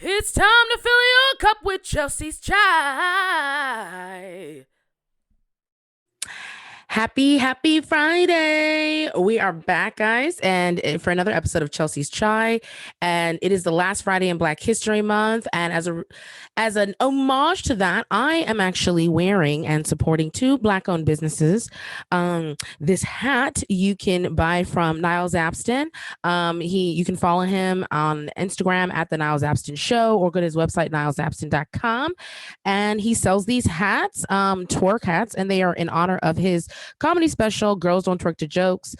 It's time to fill your cup with Chelsea's chai. Happy Friday. We are back, guys, and for another episode of Chelsea's Chai. And it is the last Friday in Black History Month. And as an homage to that, I am actually wearing and supporting two Black-owned businesses. This hat you can buy from Niles Abston. You can follow him on Instagram at the Niles Abston Show, or go to his website, nilesabston.com. And he sells these hats, twerk hats, and they are in honor of his comedy special, Girls Don't Twerk to Jokes,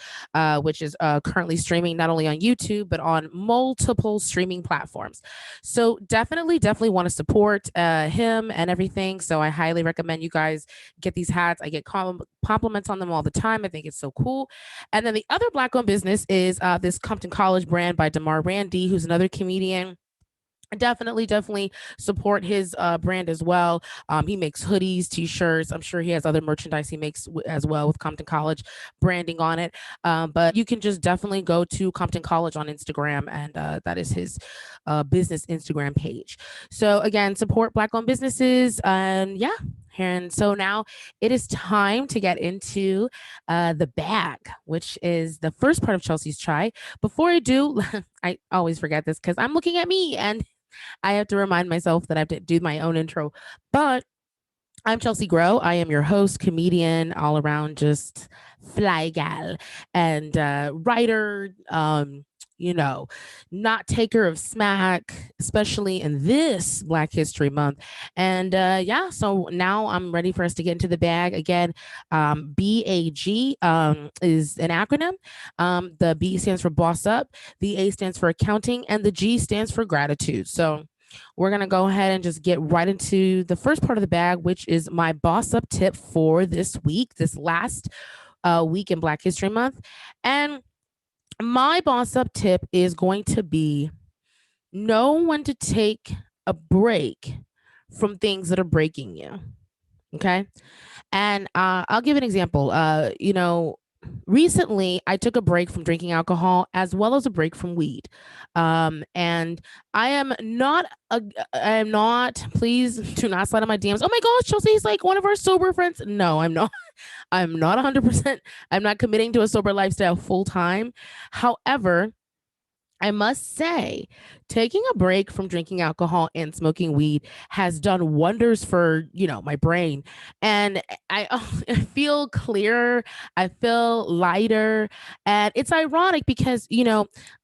which is currently streaming not only on YouTube, but on multiple streaming platforms. So definitely want to support him and everything. So I highly recommend you guys get these hats. I get compliments on them all the time. I think it's so cool. And then the other Black-owned business is this Compton College brand by Damar Randy, who's another comedian. Definitely support his brand as well. He makes hoodies, t-shirts. I'm sure he has other merchandise he makes as well with Compton College branding on it. But you can just definitely go to Compton College on Instagram, and that is his business Instagram page. So again, support Black-owned businesses, and yeah. And so now it is time to get into the bag, which is the first part of Chelsea's Chai. Before I do, I always forget this because I'm looking at me and I have to remind myself that I have to do my own intro. But I'm Chelsea Grow. I am your host, comedian, all around just fly gal, and writer. Not taker of smack, especially in this Black History Month. And yeah, so now I'm ready for us to get into the bag again. BAG is an acronym. The B stands for boss up, the A stands for accounting, and the G stands for gratitude. So we're going to go ahead and just get right into the first part of the bag, which is my boss up tip for this week, this last week in Black History Month. And my boss up tip is going to be know when to take a break from things that are breaking you. Okay. And I'll give an example. Recently I took a break from drinking alcohol as well as a break from weed. And I am not, please do not slide on my DMs. Oh my gosh, Chelsea's like one of our sober friends. No, I'm not. I'm not 100%. I'm not committing to a sober lifestyle full time. However, I must say, taking a break from drinking alcohol and smoking weed has done wonders for, my brain. And I feel clearer. I feel lighter. And it's ironic because,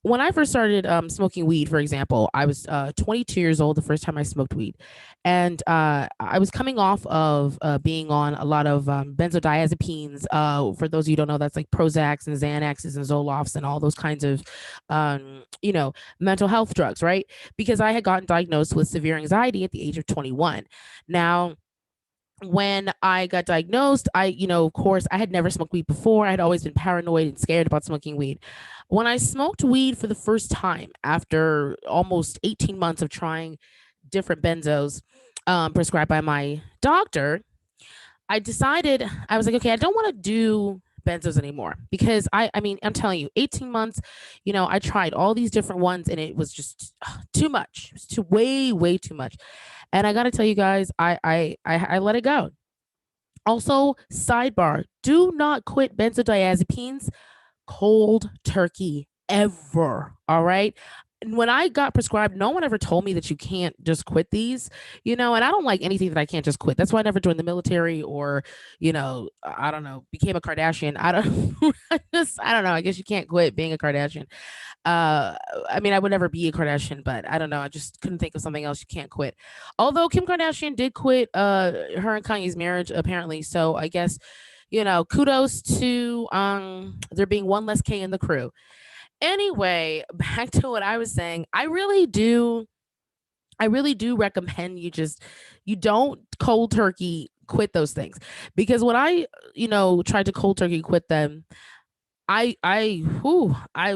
when I first started smoking weed, for example, I was 22 years old the first time I smoked weed. And I was coming off of being on a lot of benzodiazepines. For those of you who don't know, that's like Prozacs and Xanaxes and Zolofts and all those kinds of mental health drugs, right? Because I had gotten diagnosed with severe anxiety at the age of 21. Now, when I got diagnosed, of course, I had never smoked weed before. I had always been paranoid and scared about smoking weed. When I smoked weed for the first time after almost 18 months of trying different benzos prescribed by my doctor, I decided, I was like, okay, I don't want to do benzos anymore because I mean, I'm telling you, 18 months, I tried all these different ones and it was just too much. It was way too much. And I got to tell you guys, I let it go. Also, sidebar, do not quit benzodiazepines cold turkey ever. All right. When I got prescribed, no one ever told me that you can't just quit these, and I don't like anything that I can't just quit. That's why I never joined the military or, I don't know, became a Kardashian. I don't know. I guess you can't quit being a Kardashian. I mean, I would never be a Kardashian, but I don't know. I just couldn't think of something else you can't quit. Although Kim Kardashian did quit her and Kanye's marriage, apparently. So I guess, kudos to there being one less K in the crew. Anyway, back to what I was saying. I really do recommend you don't cold turkey quit those things because when I, tried to cold turkey quit them, I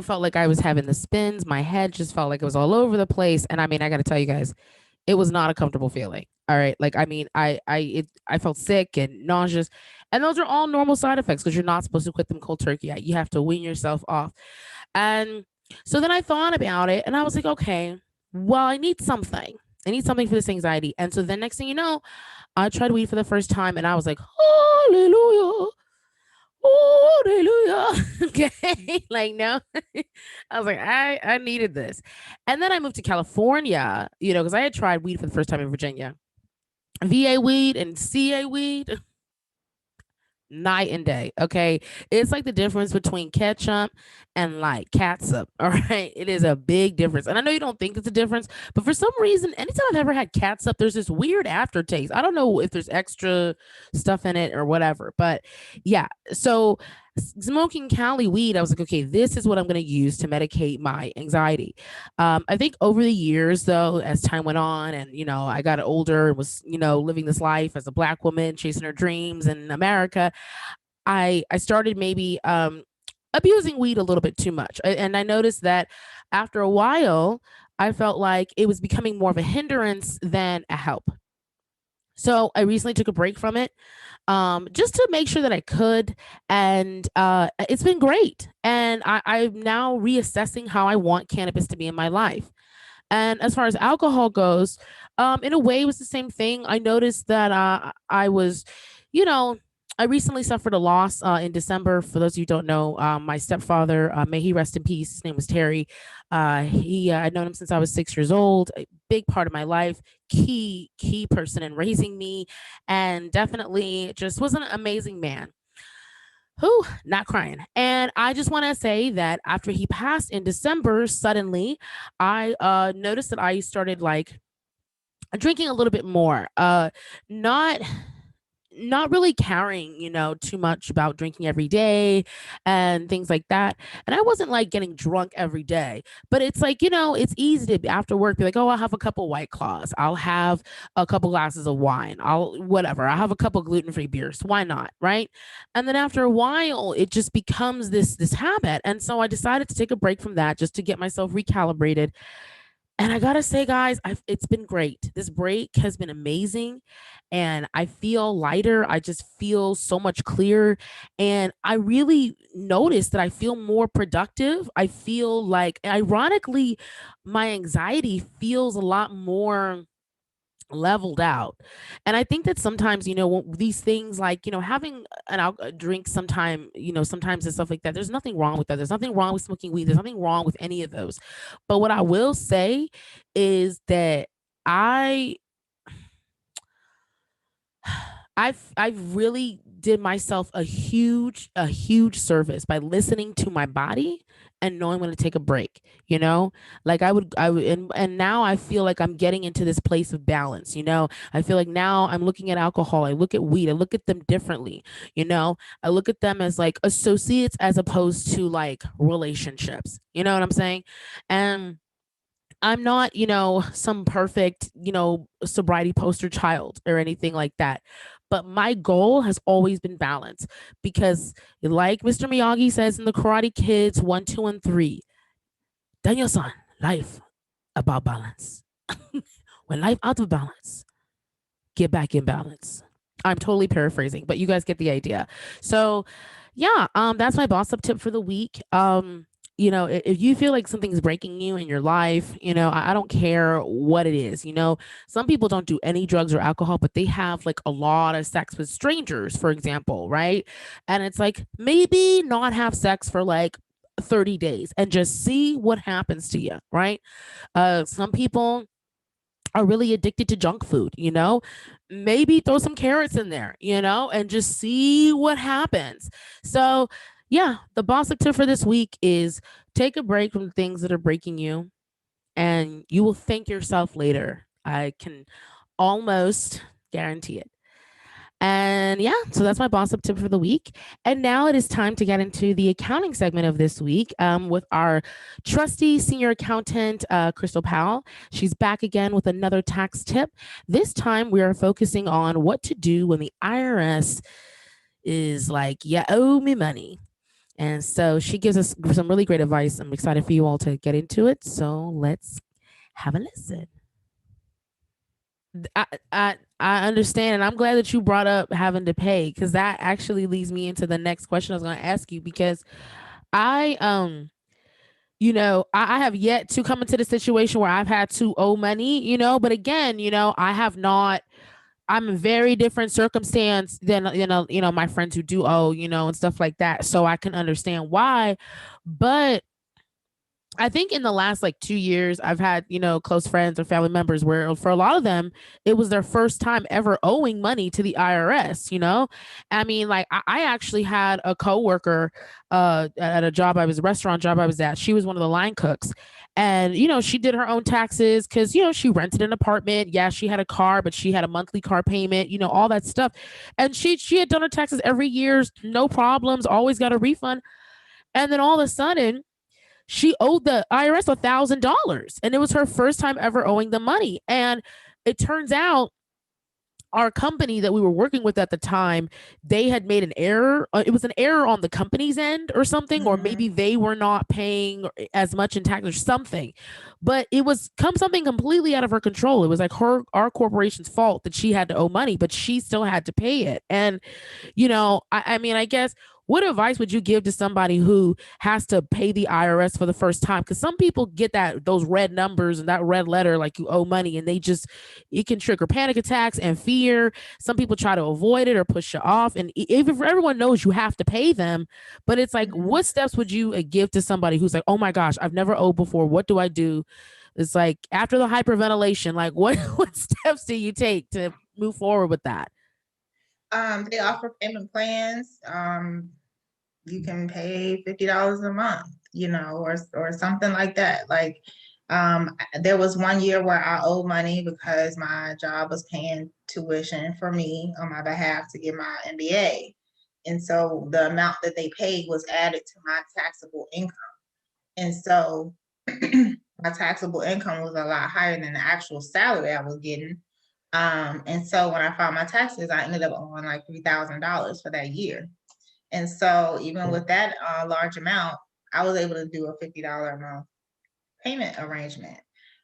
felt like I was having the spins. My head just felt like it was all over the place. And I mean, I got to tell you guys, it was not a comfortable feeling. All right. Like, I mean, I felt sick and nauseous, and those are all normal side effects because you're not supposed to quit them cold turkey. You have to wean yourself off. And so then I thought about it and I was like, okay, well, I need something. I need something for this anxiety. And so then next thing you know, I tried weed for the first time and I was like, hallelujah. Hallelujah. Okay. Like, no. I was like, I needed this. And then I moved to California, because I had tried weed for the first time in Virginia. VA weed and CA weed, night and day. Okay. It's like the difference between ketchup and like catsup. All right. It is a big difference. And I know you don't think it's a difference, but for some reason, anytime I've ever had catsup, there's this weird aftertaste. I don't know if there's extra stuff in it or whatever, but yeah. So smoking Cali weed, I was like, okay, this is what I'm going to use to medicate my anxiety. I think over the years, though, as time went on and, I got older and was, living this life as a Black woman, chasing her dreams in America, I started maybe abusing weed a little bit too much. And I noticed that after a while, I felt like it was becoming more of a hindrance than a help. So I recently took a break from it, just to make sure that I could. And it's been great. And I'm now reassessing how I want cannabis to be in my life. And as far as alcohol goes, in a way, it was the same thing. I noticed that I was, you know, I recently suffered a loss in December. For those of you who don't know, my stepfather, may he rest in peace. His name was Terry. I'd known him since I was 6 years old. A big part of my life, key person in raising me, and definitely just was an amazing man. Who not crying. And I just want to say that after he passed in December, suddenly I noticed that I started like drinking a little bit more. Not not really caring, too much about drinking every day and things like that. And I wasn't like getting drunk every day, but it's like, it's easy to after work be like, oh, I'll have a couple White Claws. I'll have a couple glasses of wine. Whatever. I'll have a couple gluten-free beers. Why not? Right. And then after a while, it just becomes this habit. And so I decided to take a break from that just to get myself recalibrated. And I gotta say, guys, it's been great. This break has been amazing, and I feel lighter. I just feel so much clearer, and I really notice that I feel more productive. I feel like, ironically, my anxiety feels a lot more leveled out. And I think that sometimes, these things like, having a drink sometime, sometimes and stuff like that, there's nothing wrong with that. There's nothing wrong with smoking weed. There's nothing wrong with any of those. But what I will say is that I I've really did myself a huge service by listening to my body and knowing when to take a break, like I would and now I feel like I'm getting into this place of balance. I feel like now I'm looking at alcohol, I look at weed, I look at them differently. I look at them as like associates as opposed to like relationships. You know what I'm saying? And I'm not, some perfect, sobriety poster child or anything like that. But my goal has always been balance because, like Mr. Miyagi says in the Karate Kids 1, 2, and 3, Daniel-san, life about balance. When life out of balance, get back in balance. I'm totally paraphrasing, but you guys get the idea. So, yeah, that's my boss up tip for the week. If you feel like something's breaking you in your life, I don't care what it is. Some people don't do any drugs or alcohol, but they have like a lot of sex with strangers, for example, right? And it's like maybe not have sex for like 30 days and just see what happens to you, right? Some people are really addicted to junk food, maybe throw some carrots in there, and just see what happens. So, yeah, the boss tip for this week is take a break from things that are breaking you, and you will thank yourself later. I can almost guarantee it. And yeah, so that's my boss up tip for the week. And now it is time to get into the accounting segment of this week with our trusty senior accountant, Crystal Powell. She's back again with another tax tip. This time we are focusing on what to do when the IRS is like, you owe me money. And so she gives us some really great advice. I'm excited for you all to get into it. So let's have a listen. I understand, and I'm glad that you brought up having to pay because that actually leads me into the next question I was going to ask you because I I have yet to come into the situation where I've had to owe money, but again, I have not. I'm in very different circumstance than my friends who do owe, and stuff like that. So I can understand why. But I think in the last like 2 years, I've had, close friends or family members where for a lot of them, it was their first time ever owing money to the IRS. I mean, like I actually had a coworker at a job I was, a restaurant job I was at. She was one of the line cooks. And, she did her own taxes because, she rented an apartment. Yeah, she had a car, but she had a monthly car payment, all that stuff. And she had done her taxes every year, no problems, always got a refund. And then all of a sudden, she owed the IRS $1,000, and it was her first time ever owing the money. And it turns out our company that we were working with at the time, they had made an error. It was an error on the company's end or something, or maybe they were not paying as much in tax or something. But it was something completely out of her control. It was like our corporation's fault that she had to owe money, but she still had to pay it. And I mean, I guess what advice would you give to somebody who has to pay the IRS for the first time? Because some people get those red numbers and that red letter like you owe money, and it can trigger panic attacks and fear. Some people try to avoid it or push it off, and even everyone knows you have to pay them, but it's like, what steps would you give to somebody who's like, oh my gosh, I've never owed before. What do I do? It's like after the hyperventilation, like what steps do you take to move forward with that? They offer payment plans. You can pay $50 a month, or something like that. Like, there was one year where I owed money because my job was paying tuition for me on my behalf to get my MBA. And so the amount that they paid was added to my taxable income. And so my taxable income was a lot higher than the actual salary I was getting. And so when I filed my taxes, I ended up owing like $3,000 for that year. And so even with that large amount, I was able to do a $50 a month payment arrangement.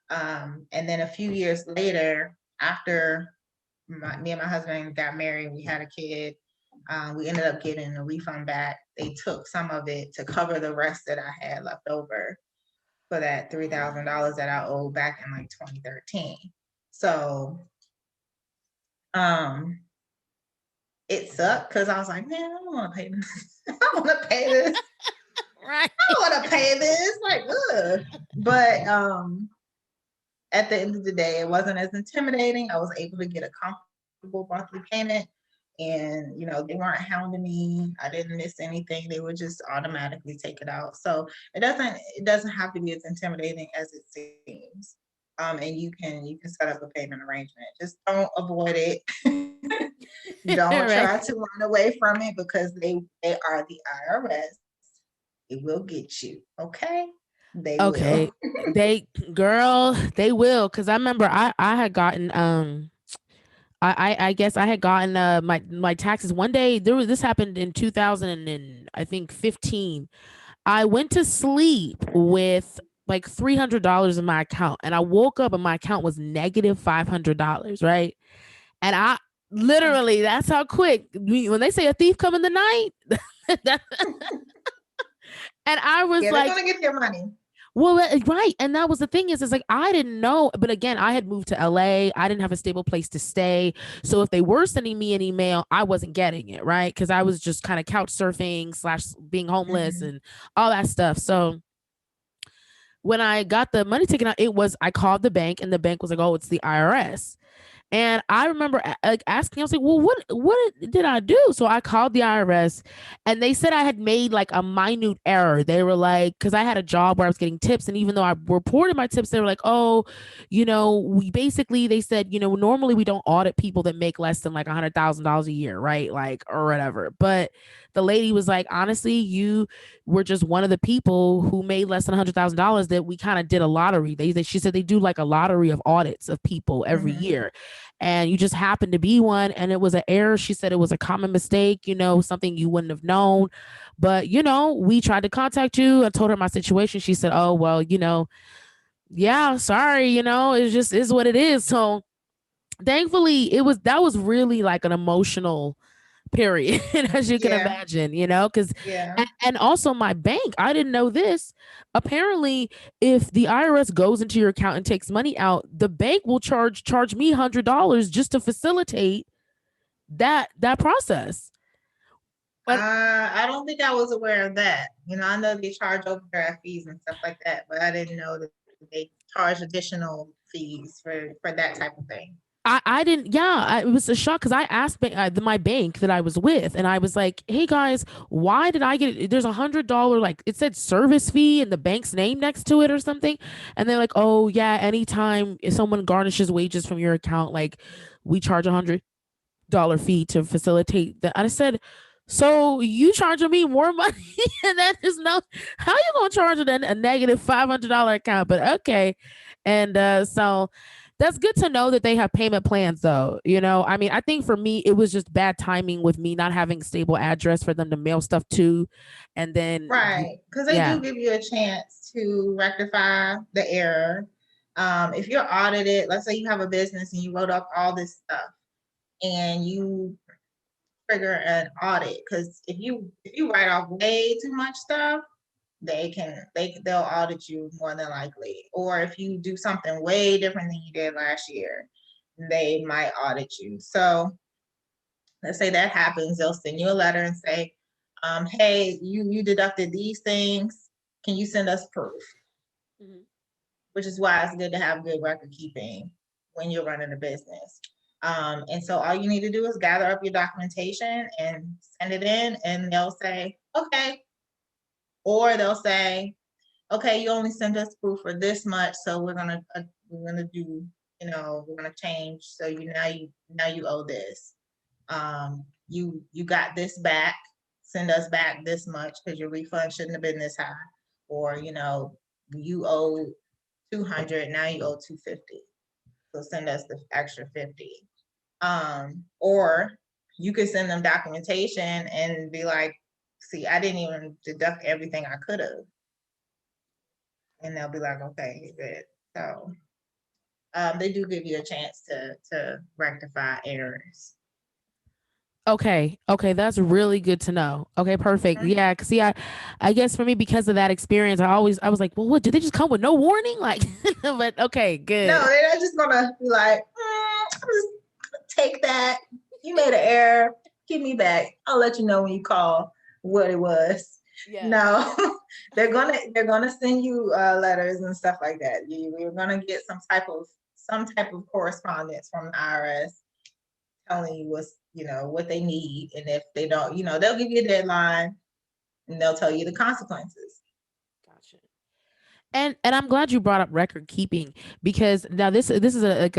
And then a few years later, after me and my husband got married, we had a kid, we ended up getting a refund back. They took some of it to cover the rest that I had left over for that $3,000 that I owed back in like 2013. So it sucked because I was like, man, I don't want to pay this. I don't want to pay this. Right. I don't want to pay this. Like, ugh. But at the end of the day, it wasn't as intimidating. I was able to get a comfortable monthly payment, and they weren't hounding me. I didn't miss anything. They would just automatically take it out. So it doesn't have to be as intimidating as it seems. And you can set up a payment arrangement. Just don't avoid it. Don't Right. try to run away from it because they are the IRS. It will get you. Okay. They Okay. will. They will. Cause I remember I had gotten I guess I had gotten my taxes one day. This happened in 2000 and I think 15. I went to sleep with like $300 in my account, and I woke up and my account was negative $500, right? And I literally, that's how quick, when they say a thief come in the night. And I was Yeah, like, they're gonna get their money. well, right. And that was the thing is like, I didn't know. But again, I had moved to LA. I didn't have a stable place to stay. So if they were sending me an email, I wasn't getting it. Right. Cause I was just kind of couch surfing / being homeless and all that stuff. So when I got the money taken out, I called the bank, and the bank was like, oh, it's the IRS. And I remember like asking, I was like, well, what did I do? So I called the IRS, and they said I had made like a minute error. They were like, because I had a job where I was getting tips, and even though I reported my tips, they were like, oh, they said, normally we don't audit people that make less than like $100,000 a year, right? Like, or whatever. But the lady was like, honestly, you were just one of the people who made less than $100,000 that we kind of did a lottery. She said they do like a lottery of audits of people every year, and you just happened to be one, and it was an error. She said it was a common mistake, something you wouldn't have known, but we tried to contact you. I told her my situation. She said, oh well, yeah, sorry, it just is what it is. So thankfully that was really like an emotional period. As you can Yeah, imagine, you know, because yeah. and also my bank, I didn't know this. Apparently, if the IRS goes into your account and takes money out, the bank will charge me $100 just to facilitate that process. And I don't think I was aware of that. You know, I know they charge overdraft fees and stuff like that, but I didn't know that they charge additional fees for that type of thing. I didn't, yeah, it was a shock because I asked my bank that I was with, and I was like, hey guys, why did I get, there's $100, like it said service fee and the bank's name next to it or something. And they're like, oh yeah, anytime if someone garnishes wages from your account, like we charge $100 fee to facilitate that. I said, so you charging me more money? And that is no, how you gonna charge a negative $500 account? But okay. And so that's good to know that they have payment plans though. You know, I mean, I think for me it was just bad timing with me not having a stable address for them to mail stuff to. And then Right, because they yeah. do give you a chance to rectify the error. If you're audited, let's say you have a business and you wrote up all this stuff and you trigger an audit, because if you write off way too much stuff, they'll audit you more than likely. Or if you do something way different than you did last year, they might audit you. So let's say that happens, they'll send you a letter and say, hey, you deducted these things. Can you send us proof? Mhm. Which is why it's good to have good record keeping when you're running a business. And so all you need to do is gather up your documentation and send it in, and they'll say, okay. Or they'll say, okay, you only sent us proof for this much, so we're gonna do, we're gonna change. So you owe this. You got this back. Send us back this much because your refund shouldn't have been this high. Or you owe 200, now you owe 250. So send us the extra 50. Or you could send them documentation and be like, see, I didn't even deduct everything I could have. And they'll be like, okay, good. So they do give you a chance to rectify errors. Okay, that's really good to know. Okay, perfect. Mhm. Yeah, 'cause see, I guess for me because of that experience, I was like, well, what? Did they just come with no warning? Like, but okay, No, good. they're not just gonna be like, I'm just gonna take that. You made an error. Give me back. I'll let you know when you call what it was. Yeah. No, they're gonna send you letters and stuff like that. You're gonna get some type of correspondence from the IRS telling you what they need, and if they don't, they'll give you a deadline and they'll tell you the consequences. Gotcha. And I'm glad you brought up record keeping because now this is a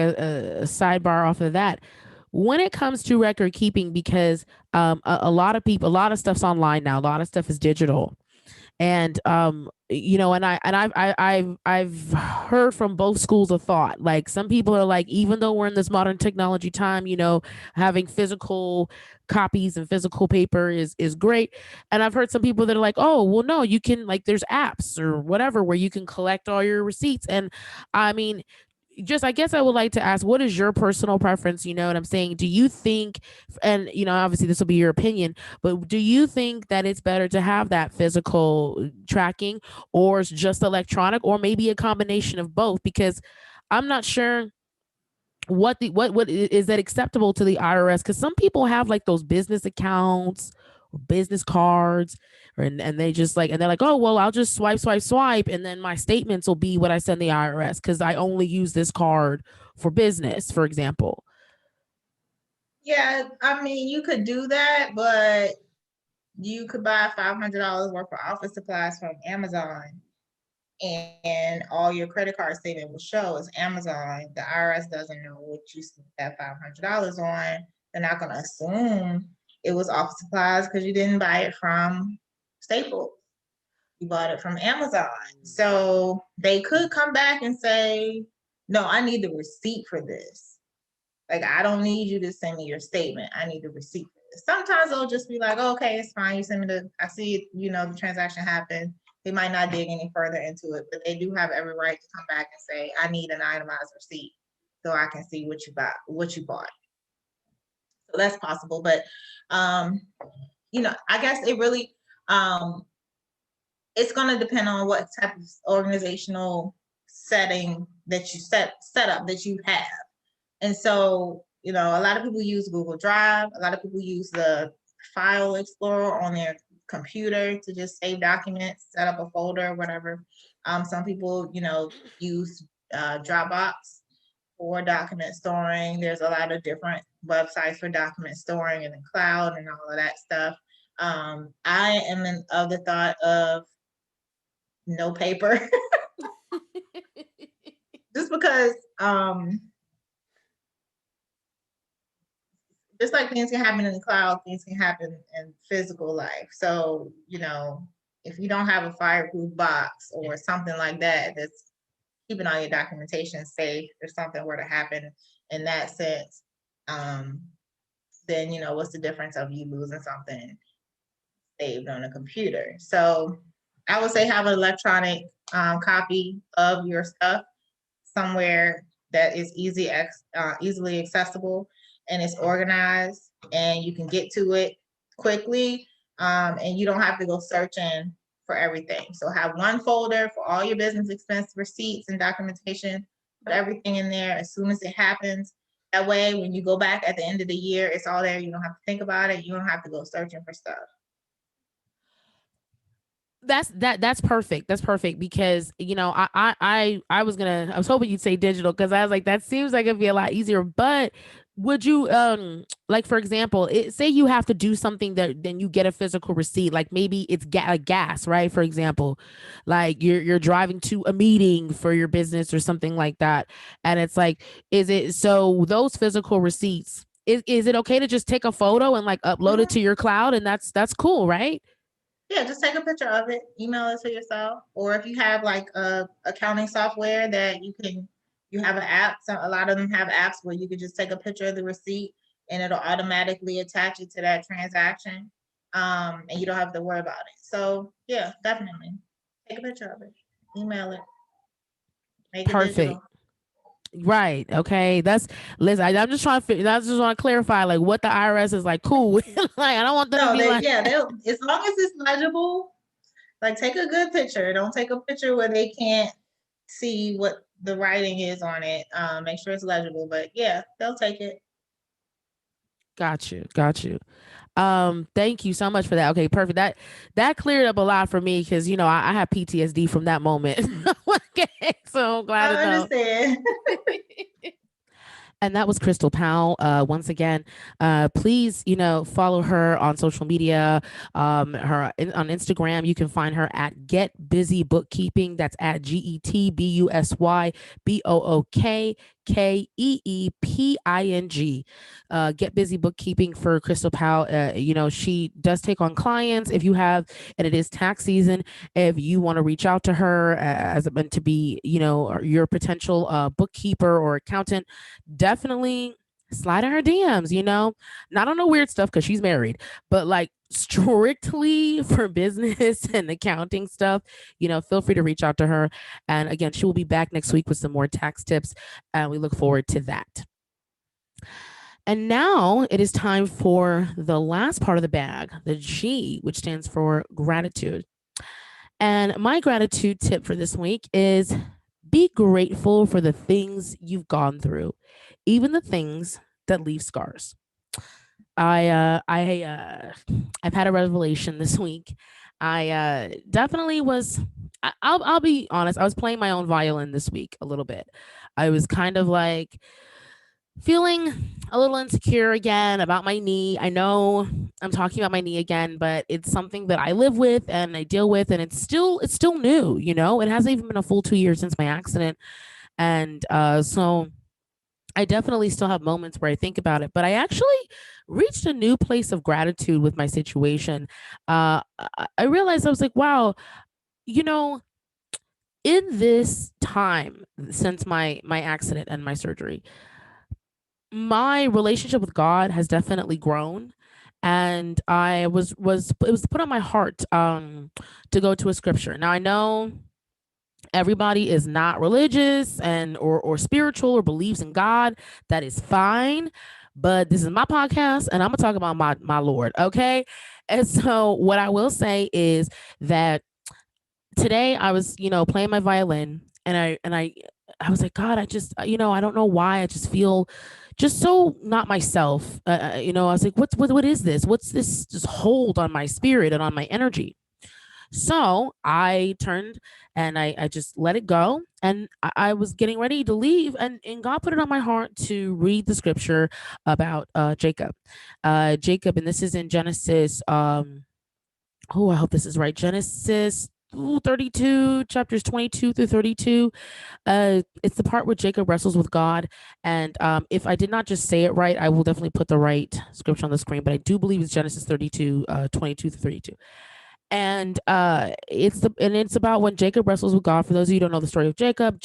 sidebar off of that. When it comes to record keeping, because a lot of people, a lot of stuff's online now, a lot of stuff is digital, and you know, and I've heard from both schools of thought. Like some people are like, even though we're in this modern technology time, you know, having physical copies and physical paper is great. And I've heard some people that are like, oh well, no, you can, like, there's apps or whatever where you can collect all your receipts. And I mean, just, I guess I would like to ask, what is your personal preference? You know what I'm saying? Do you think, and you know, obviously this will be your opinion, but do you think that it's better to have that physical tracking, or it's just electronic, or maybe a combination of both? Because I'm not sure what is that acceptable to the IRS, because some people have like those business accounts or business cards, and they just like, and they're like, oh well, I'll just swipe and then my statements will be what I send the IRS because I only use this card for business, for example. Yeah, I mean, you could do that, but you could buy $500 worth of office supplies from Amazon, and all your credit card statement will show is Amazon. The IRS doesn't know what you spent that $500 on. They're not going to assume it was office supplies because you didn't buy it from Staples. You bought it from Amazon. So they could come back and say, no, I need the receipt for this. Like, I don't need you to send me your statement. I need the receipt for this. Sometimes they'll just be like, oh, okay, it's fine. You send me I see it, the transaction happened. They might not dig any further into it, but they do have every right to come back and say, I need an itemized receipt so I can see what you bought. So that's possible. But I guess it really it's going to depend on what type of organizational setting that you set up that you have. And so, a lot of people use Google Drive. A lot of people use the File Explorer on their computer to just save documents, set up a folder, whatever. Some people, use Dropbox for document storing. There's a lot of different websites for document storing in the cloud and all of that stuff. I am of the thought of no paper. Just because just like things can happen in the cloud, things can happen in physical life. So, if you don't have a fireproof box or something like that, that's keeping all your documentation safe, if something were to happen in that sense, then, what's the difference of you losing something saved on a computer? So I would say have an electronic copy of your stuff somewhere that is easily accessible and it's organized and you can get to it quickly, and you don't have to go searching for everything. So have one folder for all your business expense receipts and documentation, put everything in there as soon as it happens. That way, when you go back at the end of the year, it's all there. You don't have to think about it. You don't have to go searching for stuff. That's perfect. That's perfect because I was hoping you'd say digital because I was like that seems like it'd be a lot easier. But would you like for example, say you have to do something that then you get a physical receipt, like maybe it's gas, right? For example, like you're driving to a meeting for your business or something like that, and it's like, is it so those physical receipts? Is it okay to just take a photo and like upload it to your cloud and that's cool, right? Yeah, just take a picture of it, email it to yourself, or if you have like a accounting software that you have an app. So a lot of them have apps where you can just take a picture of the receipt and it'll automatically attach it to that transaction, and you don't have to worry about it. So yeah, definitely take a picture of it, email it, make it Perfect. digital. Right. Okay. Listen. I'm just trying to figure. I just want to clarify, like, what the IRS is like. Cool. Like, I don't want them to No, be like. they'll as long as it's legible, like take a good picture. Don't take a picture where they can't see what the writing is on it. Make sure it's legible. But yeah, they'll take it. Got you. Got you. Thank you so much for that. Okay, perfect. That cleared up a lot for me because I have PTSD from that moment. Okay, so I'm glad to I know. understand. And that was Crystal Powell. Once again, please, follow her on social media. On Instagram, you can find her at Get Busy Bookkeeping. That's at GetBusyBookkeeping. Get Busy Bookkeeping for Crystal Powell. She does take on clients if you have, and it is tax season. If you want to reach out to her as meant to be, your potential bookkeeper or accountant, definitely slide in her DMs, not on the weird stuff because she's married, but like strictly for business and accounting stuff, feel free to reach out to her. And again, she will be back next week with some more tax tips, and we look forward to that. And now it is time for the last part of the bag, the G, which stands for gratitude. And my gratitude tip for this week is be grateful for the things you've gone through, even the things that leave scars. I've had a revelation this week. I definitely was. I'll be honest. I was playing my own violin this week a little bit. I was kind of like feeling a little insecure again about my knee. I know I'm talking about my knee again, but it's something that I live with and I deal with, and it's still new. It hasn't even been a full 2 years since my accident, and so I definitely still have moments where I think about it. But I actually reached a new place of gratitude with my situation. I realized I was like, wow, you know, in this time since my accident and my surgery, my relationship with God has definitely grown, and I was it was put on my heart to go to a scripture. Now I know everybody is not religious and or spiritual or believes in God. That is fine, but this is my podcast and I'm gonna talk about my Lord. Okay. And so what I will say is that today I was, playing my violin, and I was like, God, I just, I don't know why I just feel just so not myself. I was like, what is this? What's this just hold on my spirit and on my energy? So I turned and I just let it go. And I was getting ready to leave. And God put it on my heart to read the scripture about Jacob. Jacob, and this is in Genesis. I hope this is right. Genesis 32, chapters 22 through 32. It's the part where Jacob wrestles with God. And if I did not just say it right, I will definitely put the right scripture on the screen. But I do believe it's Genesis 32, 22 through 32. And it's about when Jacob wrestles with God. For those of you who don't know the story of Jacob,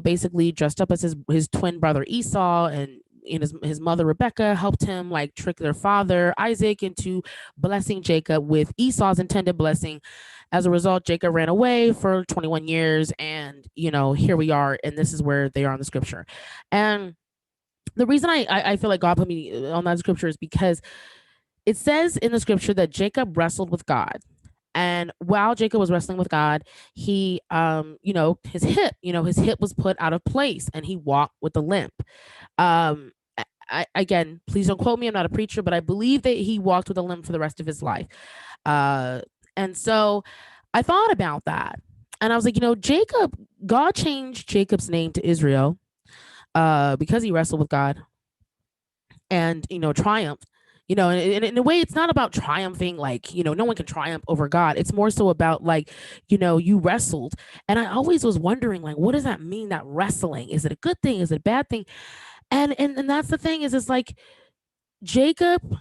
basically dressed up as his twin brother Esau, and his mother Rebecca helped him like trick their father Isaac into blessing Jacob with Esau's intended blessing. As a result, Jacob ran away for 21 years, and here we are, and this is where they are in the scripture. And the reason I feel like God put me on that scripture is because it says in the scripture that Jacob wrestled with God. And while Jacob was wrestling with God, he, his hip was put out of place and he walked with a limp. Um, again, please don't quote me. I'm not a preacher, but I believe that he walked with a limp for the rest of his life. And so I thought about that. And I was like, God changed Jacob's name to Israel because he wrestled with God and, triumphed. And in a way, it's not about triumphing, like, no one can triumph over God. It's more so about like, you wrestled. And I always was wondering, like, what does that mean, that wrestling? Is it a good thing? Is it a bad thing? And that's the thing is, it's like Jacob.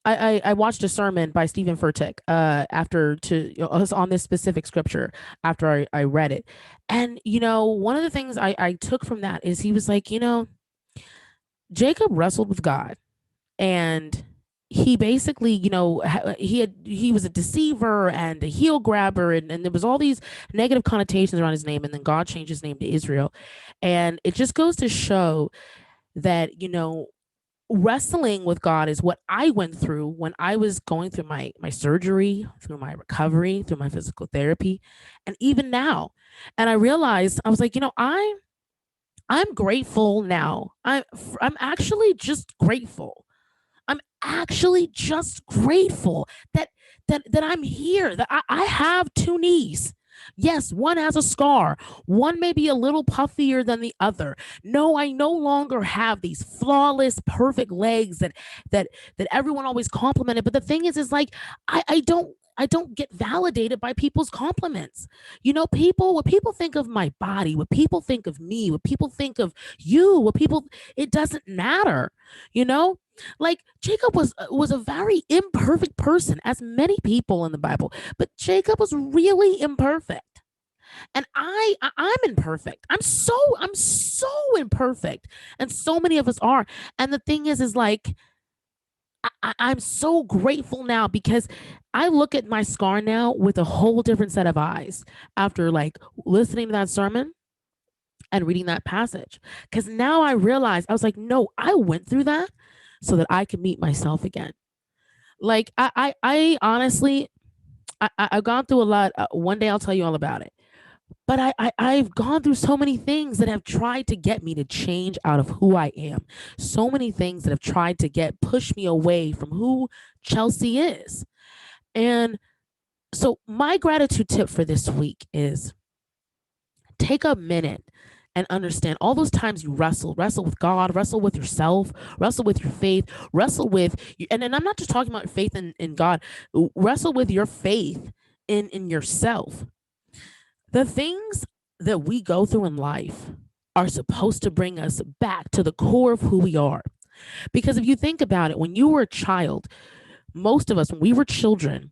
I watched a sermon by Stephen Furtick after us on this specific scripture after I read it. And, one of the things I took from that is he was like, Jacob wrestled with God. And he basically, he was a deceiver and a heel grabber, and there was all these negative connotations around his name. And then God changed his name to Israel. And it just goes to show that, wrestling with God is what I went through when I was going through my surgery, through my recovery, through my physical therapy, and even now. And I realized, I was like, I'm grateful now. I'm actually just grateful. I'm actually just grateful that I'm here, that I have two knees. Yes, one has a scar. One may be a little puffier than the other. No, I no longer have these flawless, perfect legs that everyone always complimented. But the thing is like I don't get validated by people's compliments. What people think of my body, what people think of me, what people think of you, it doesn't matter, you know? Like Jacob was a very imperfect person, as many people in the Bible, but Jacob was really imperfect. And I'm imperfect. I'm so imperfect. And so many of us are. And the thing is like I'm so grateful now because I look at my scar now with a whole different set of eyes after like listening to that sermon and reading that passage. Because now I realize, I was like, no, I went through that so that I can meet myself again. Like I honestly, I've gone through a lot. One day I'll tell you all about it. But I've gone through so many things that have tried to get me to change out of who I am. So many things that have tried to push me away from who Chelsea is. And so my gratitude tip for this week is take a minute and understand all those times you wrestle with God, wrestle with yourself, wrestle with your faith, wrestle with, and I'm not just talking about faith in God, wrestle with your faith in yourself. The things that we go through in life are supposed to bring us back to the core of who we are. Because if you think about it, when you were a child, most of us, when we were children,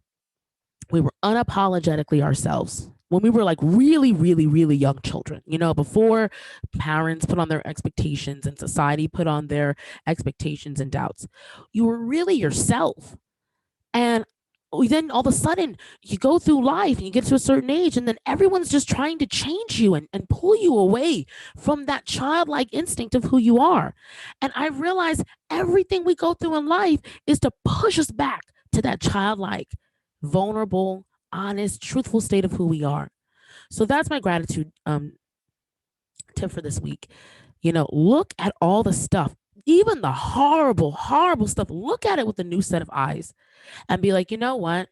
we were unapologetically ourselves. When we were like really, really, really young children, before parents put on their expectations and society put on their expectations and doubts, you were really yourself. And then all of a sudden you go through life and you get to a certain age, and then everyone's just trying to change you and pull you away from that childlike instinct of who you are. And I realize everything we go through in life is to push us back to that childlike, vulnerable, honest, truthful state of who we are. So that's my gratitude tip for this week. Look at all the stuff, even the horrible, horrible stuff. Look at it with a new set of eyes and be like, you know what?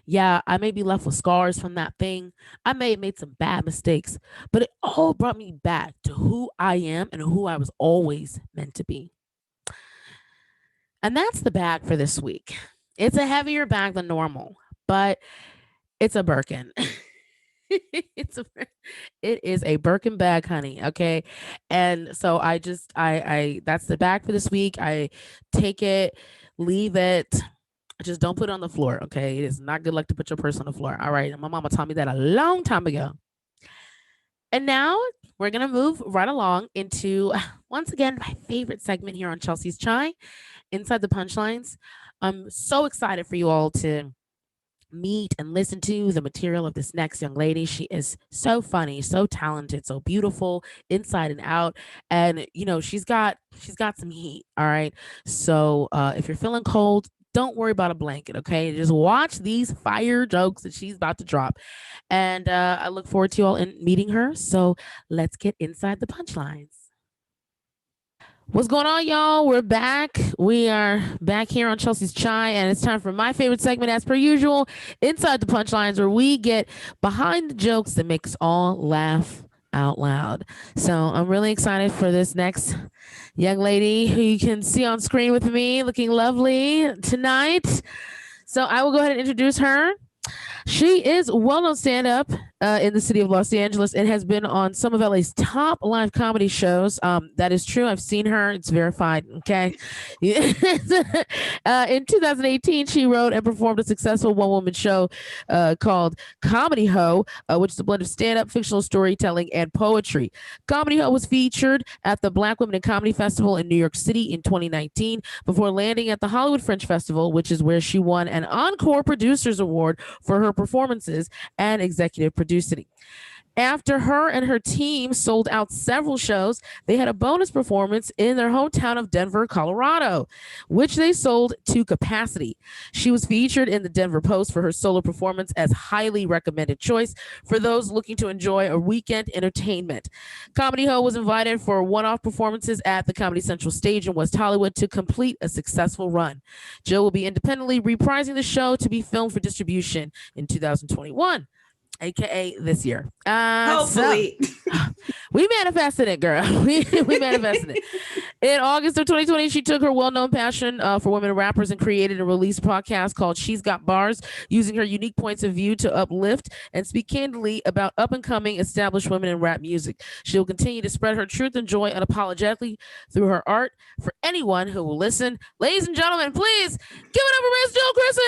Yeah, I may be left with scars from that thing. I may have made some bad mistakes, but it all brought me back to who I am and who I was always meant to be. And that's the bag for this week. It's a heavier bag than normal, but it's a Birkin. it's a it is a Birkin bag, honey. Okay. And so I that's the bag for this week. I take it, leave it. Just don't put it on the floor. Okay. It is not good luck to put your purse on the floor. All right. My mama taught me that a long time ago. And now we're gonna move right along into once again my favorite segment here on Chelsea's Chai, Inside the Punchlines. I'm so excited for you all to meet and listen to the material of this next young lady. She is so funny, so talented, so beautiful inside and out. And she's got some heat. All right. So if you're feeling cold, don't worry about a blanket, okay? Just watch these fire jokes that she's about to drop. And I look forward to you all in meeting her. So let's get inside the punchlines. What's going on, y'all? We're back. We are back here on Chelsea's Chai, and it's time for my favorite segment, as per usual, Inside the Punchlines, where we get behind the jokes that make us all laugh out loud. So I'm really excited for this next young lady who you can see on screen with me, looking lovely tonight. So I will go ahead and introduce her. She is a well-known stand-up in the city of Los Angeles and has been on some of LA's top live comedy shows. That is true. I've seen her. It's verified. Okay. In 2018, she wrote and performed a successful one-woman show called Comedy Ho, which is a blend of stand-up, fictional storytelling, and poetry. Comedy Ho was featured at the Black Women in Comedy Festival in New York City in 2019 before landing at the Hollywood Fringe Festival, which is where she won an Encore Producers Award for her performances and executive producing. After her and her team sold out several shows, they had a bonus performance in their hometown of Denver, Colorado, which they sold to capacity. She was featured in the Denver Post for her solo performance as highly recommended choice for those looking to enjoy a weekend entertainment. Comedy Ho was invited for one-off performances at the Comedy Central stage in West Hollywood to complete a successful run. Jill will be independently reprising the show to be filmed for distribution in 2021. AKA this year. Hopefully. So, we manifested it, girl. we manifested it. In August of 2020, she took her well-known passion for women rappers and created and released a podcast called She's Got Bars, using her unique points of view to uplift and speak candidly about up-and-coming established women in rap music. She will continue to spread her truth and joy unapologetically through her art for anyone who will listen. Ladies and gentlemen, please give it up for Miss Jill Chrissy.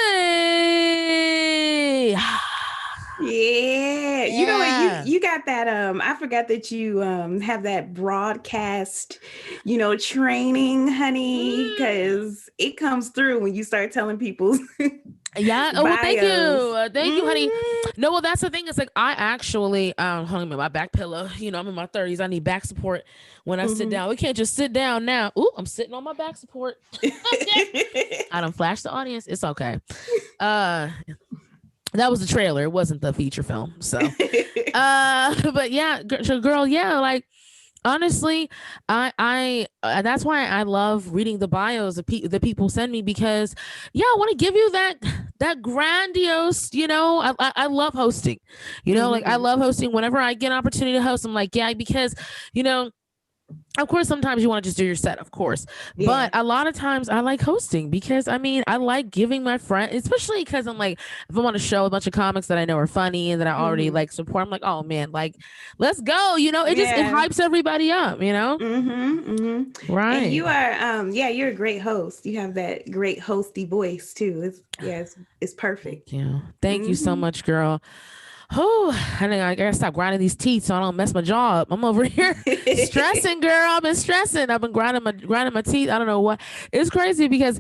Yeah. You know what? You got that. I forgot that you have that broadcast, training, honey, because it comes through when you start telling people. Yeah. Oh, well, thank you. Thank you, honey. No, well, that's the thing. It's like I actually hung my back pillow. I'm in my 30s. I need back support when I sit down. We can't just sit down now. Ooh, I'm sitting on my back support. I don't flash the audience. It's okay. That was the trailer. It wasn't the feature film. So, but yeah, girl, yeah, like honestly, I that's why I love reading the bios that people send me, because yeah, I want to give you that grandiose, I love hosting, like I love hosting. Whenever I get an opportunity to host, I'm like, yeah, because of course, sometimes you want to just do your set, of course. Yeah. But a lot of times I like hosting because I like giving my friend, especially because I'm like, if I'm on a show, a bunch of comics that I know are funny and that I already like support, I'm like, oh man, like, let's go. It hypes everybody up, Right. And you are, you're a great host. You have that great hosty voice too. It's perfect. Thank you so much, girl. Oh, I think I gotta stop grinding these teeth so I don't mess my jaw up. I'm over here stressing, girl. I've been stressing. I've been grinding my teeth. I don't know what. It's crazy because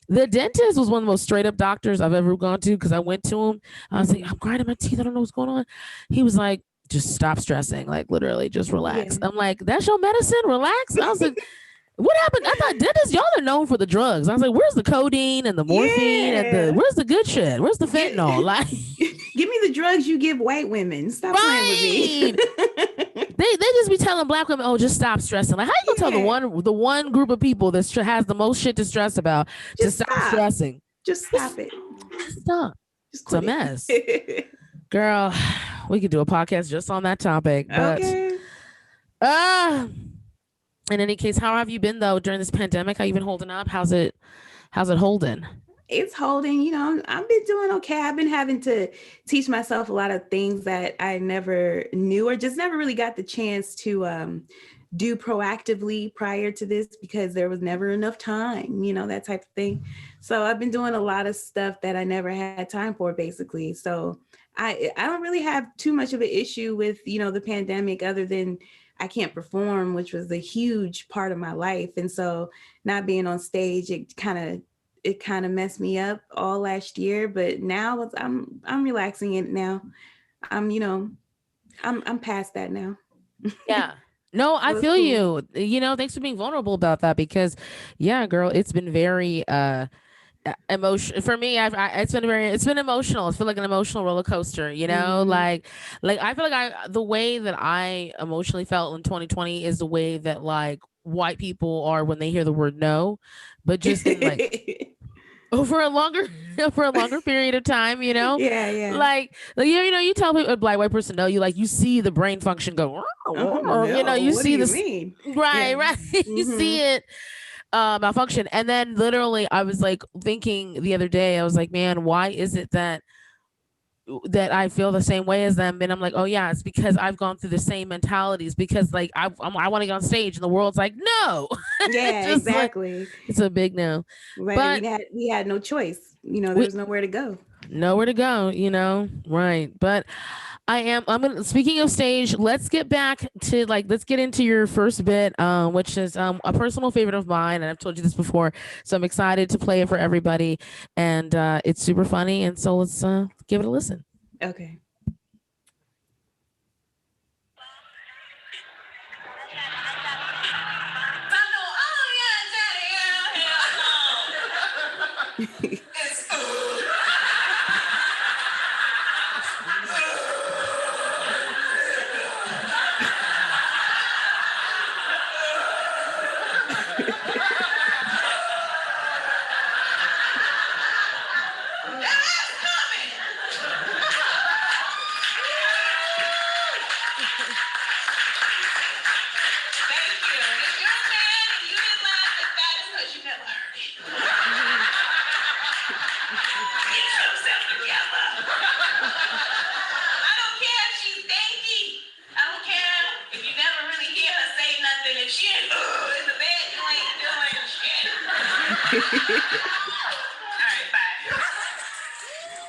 The dentist was one of the most straight up doctors I've ever gone to because I went to him. I was like, I'm grinding my teeth. I don't know what's going on. He was like, just stop stressing. Like, literally, just relax. Yeah. I'm like, that's your medicine? Relax. I was like, what happened? I thought dentists, y'all are known for the drugs. I was like, where's the codeine and the morphine and Yeah. where's the good shit? Where's the fentanyl? Like, give me the drugs you give white women. Stop playing with me. they just be telling black women, oh, just stop stressing. Like, how you gonna tell the one group of people that has the most shit to stress about to stop stressing? Just stop it. Just stop. Just it's a mess. Girl, we could do a podcast just on that topic. But okay. In any case, how have you been though during this pandemic? How you been holding up? How's it holding? It's holding, I've been doing okay. I've been having to teach myself a lot of things that I never knew or just never really got the chance to do proactively prior to this because there was never enough time, that type of thing. So I've been doing a lot of stuff that I never had time for, basically. So I don't really have too much of an issue with, the pandemic other than I can't perform, which was a huge part of my life. And so not being on stage, it kind of messed me up all last year, but now I'm relaxing it now. I'm past that now. Yeah. No, I feel cool. Thanks for being vulnerable about that because yeah, girl, it's been very emotion for me. It's been emotional. It's feel like an emotional roller coaster, Mm-hmm. like I feel like the way that I emotionally felt in 2020 is the way that like white people are when they hear the word no, but just in like over a longer period of time, Yeah. like you tell a black white person no, you see the brain function go, you see this, right, Mm-hmm. you see it malfunction. And then literally I was like thinking the other day, I was like, man, why is it that I feel the same way as them? And I'm like, oh yeah, it's because I've gone through the same mentalities because like I want to get on stage and the world's like no. Yeah, exactly. Like, it's a big no. Right. But we had no choice. There's nowhere to go. Nowhere to go, right. But I'm gonna, speaking of stage, let's get back to let's get into your first bit, which is a personal favorite of mine, and I've told you this before, so I'm excited to play it for everybody, and it's super funny, and so let's give it a listen. Okay.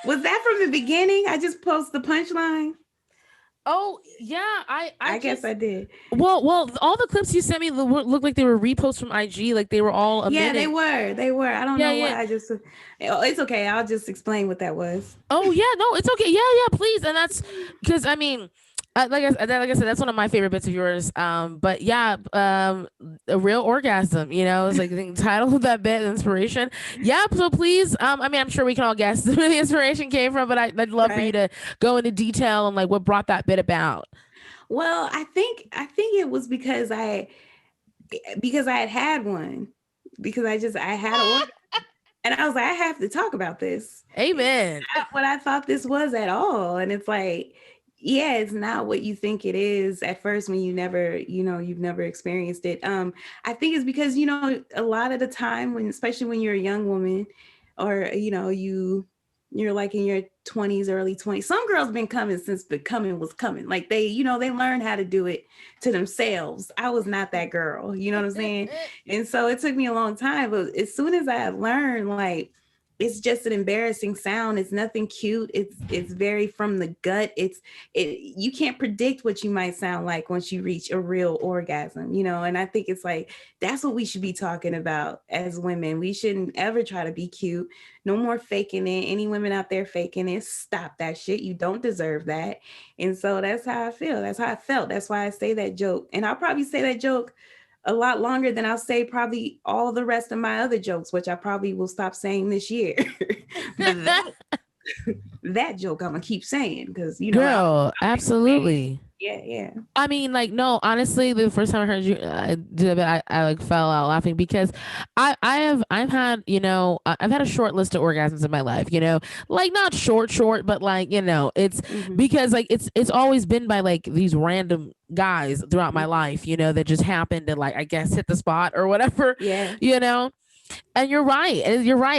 Was that from the beginning? I just posted the punchline. Oh yeah, I guess I did. Well, all the clips you sent me looked like they were reposts from IG, like they were all a minute. They were. I don't know why. I just, it's okay. I'll just explain what that was. Oh yeah, no, it's okay. Yeah, please. And that's because I mean, like I said, that's one of my favorite bits of yours. But yeah, a real orgasm. Is like the title of that bit, inspiration. Yeah. So please, I mean, I'm sure we can all guess where the inspiration came from, but I'd love for you to go into detail on like what brought that bit about. Well, I think it was because I had one, because I had one. And I was like, I have to talk about this. Amen. Not what I thought this was at all. And it's like, yeah, it's not what you think it is at first when you've never experienced it. I think it's because, a lot of the time especially when you're a young woman or, you're like in your 20s, early 20s. Some girls been coming since the coming was coming. Like they learned how to do it to themselves. I was not that girl, you know what I'm saying? And so it took me a long time, but as soon as I learned, like, it's just an embarrassing sound. It's nothing cute. It's very from the gut. You can't predict what you might sound like once you reach a real orgasm, you know. And I think it's like that's what we should be talking about as women. We shouldn't ever try to be cute. No more faking it. Any women out there faking it, stop that shit. You don't deserve that. And so that's how I feel. That's how I felt. That's why I say that joke. And I'll probably say that joke a lot longer than I'll say probably all the rest of my other jokes, which I probably will stop saying this year. But that joke I'm gonna keep saying because you know, girl, absolutely. Yeah. I mean, like, no, honestly, the first time I heard you did it, I like fell out laughing because I've had, you know, I've had a short list of orgasms in my life, you know, like not short, but like, you know, it's because like it's always been by like these random guys throughout my life, you know, that just happened to like, I guess, hit the spot or whatever, you know. And you're right.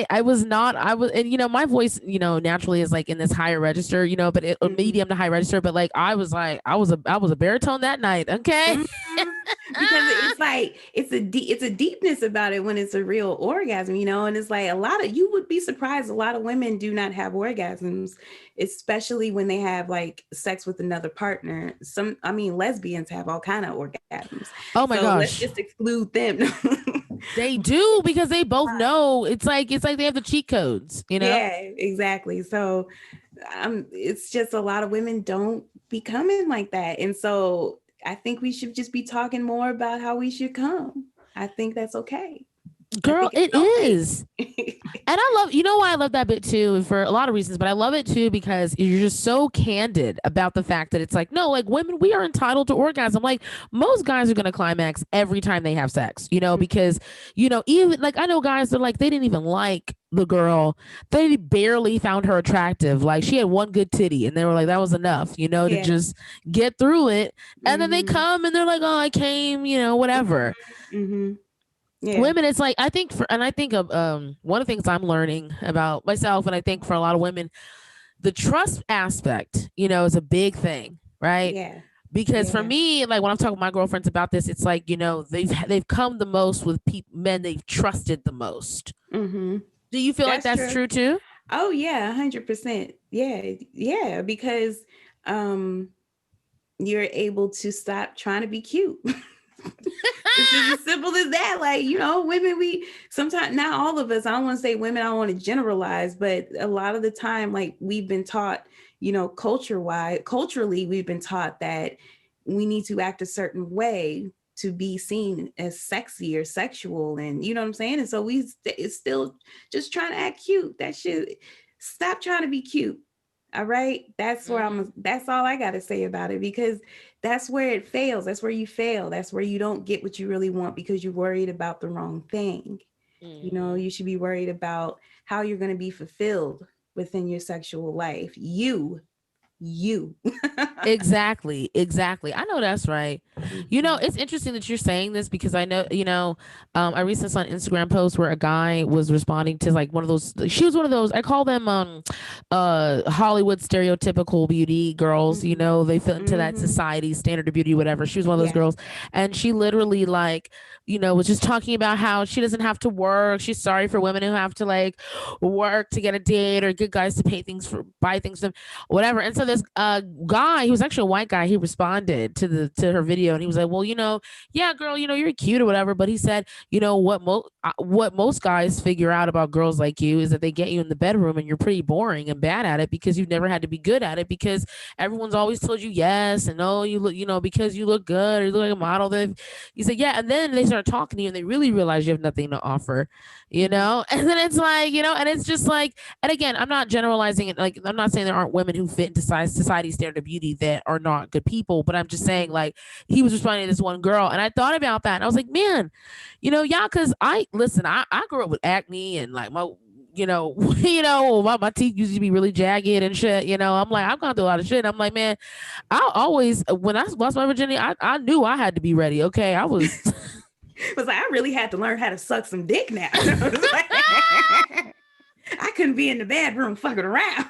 I was, and you know, my voice, you know, naturally is like in this higher register, you know, but medium to high register. But like, I was a baritone that night. Okay. Because it's like, it's a deepness about it when it's a real orgasm, you know, and it's like you would be surprised. A lot of women do not have orgasms, especially when they have like sex with another partner. Lesbians have all kind of orgasms. Oh my gosh. Let's just exclude them. They do because they both know it's like they have the cheat codes, you know? Yeah, exactly. So it's just a lot of women don't be coming like that. And so I think we should just be talking more about how we should come. I think that's okay. Girl, it is. And I love, you know why I love that bit too, for a lot of reasons, but I love it too because you're just so candid about the fact that it's like, no, like women, we are entitled to orgasm. Like most guys are going to climax every time they have sex, you know, because, you know, even like I know guys that like, they didn't even like the girl. They barely found her attractive. Like she had one good titty and they were like, that was enough, you know, to just get through it. And then they come and they're like, oh, I came, you know, whatever. Yeah. Women, it's like I think one of the things I'm learning about myself, and I think for a lot of women, the trust aspect, you know, is a big thing, right? Yeah. Because for me, like when I'm talking with my girlfriends about this, it's like, you know, they've come the most with men they've trusted the most. Do you feel like that's true too? Oh yeah, 100%. Yeah, because you're able to stop trying to be cute. It's just as simple as that. Like, you know, women, we sometimes, not all of us, I don't want to say women, I don't want to generalize, but a lot of the time, like we've been taught, you know, culturally, we've been taught that we need to act a certain way to be seen as sexy or sexual. And you know what I'm saying? And so it's still just trying to act cute. That shit, stop trying to be cute. All right. That's where that's all I got to say about it, because that's where it fails. That's where you fail. That's where you don't get what you really want because you're worried about the wrong thing. You know, you should be worried about how you're going to be fulfilled within your sexual life. You. Exactly. I know that's right. You know, it's interesting that you're saying this because I know, you know, I recently saw an Instagram post where a guy was responding to like one of those, she was one of those, I call them Hollywood stereotypical beauty girls, you know, they fit into that society standard of beauty, whatever. She was one of those girls, and she literally like, you know, was just talking about how she doesn't have to work. She's sorry for women who have to like work to get a date or get guys to buy things for them, whatever. And so this guy, he was actually a white guy, he responded to her video and he was like, well, you know, yeah, girl, you know, you're cute or whatever, but he said, you know, what most guys figure out about girls like you is that they get you in the bedroom and you're pretty boring and bad at it because you've never had to be good at it because everyone's always told you yes and oh, you look, you know, because you look good or you look like a model. Then you say yeah, and then they start talking to you and they really realize you have nothing to offer, you know. And then it's like, you know, and it's just like, and again, I'm not generalizing it, like I'm not saying there aren't women who fit into society's standard of beauty that are not good people, but I'm just saying, like, he was responding to this one girl and I thought about that and I was like, man, you know, yeah, because I grew up with acne and like my my teeth used to be really jagged and shit, you know. I'm like, I've gone through a lot of shit. I'm like, man, I always, when I lost my virginity, I knew I had to be ready. Okay, I was was like, I really had to learn how to suck some dick now. I couldn't be in the bedroom fucking around.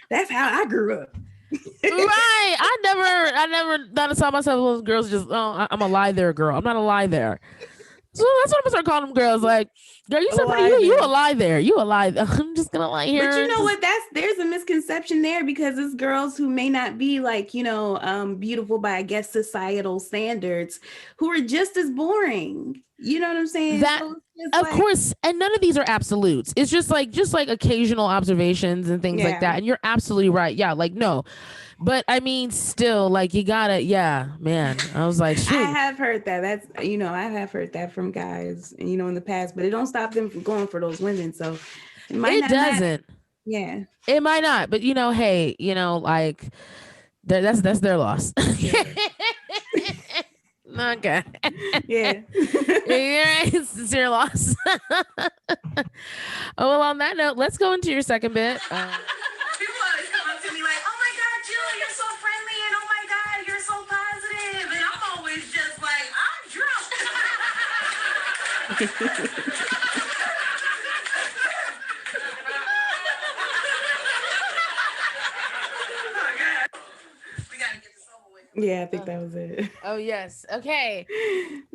That's how I grew up. Right. I never saw myself as those girls just, oh, I'm a lie there, girl. I'm not a lie there. So that's what I'm gonna start calling them girls. Like, girl, you so pretty. You a lie there. You a lie. I'm just gonna lie here. But you know what? There's a misconception there because it's girls who may not be like, beautiful by, I guess, societal standards, who are just as boring. You know what I'm saying? That of course, and none of these are absolutes. It's just like occasional observations and things like that. And you're absolutely right. Yeah, like no. But I mean, still, like you gotta, yeah, man. I was like, shoot. I have heard that. That's I have heard that from guys, in the past, but it don't stop them from going for those women. So it doesn't. Yeah, it might not. But hey, like that's their loss. Yeah. Okay. Yeah. It's your loss. Oh, well, on that note, let's go into your second bit. People always come up to me like, oh my God, Jill, you're so friendly, and oh my God, you're so positive. And I'm always just like, I'm drunk. Yeah, I think that was it. Oh, yes. Okay.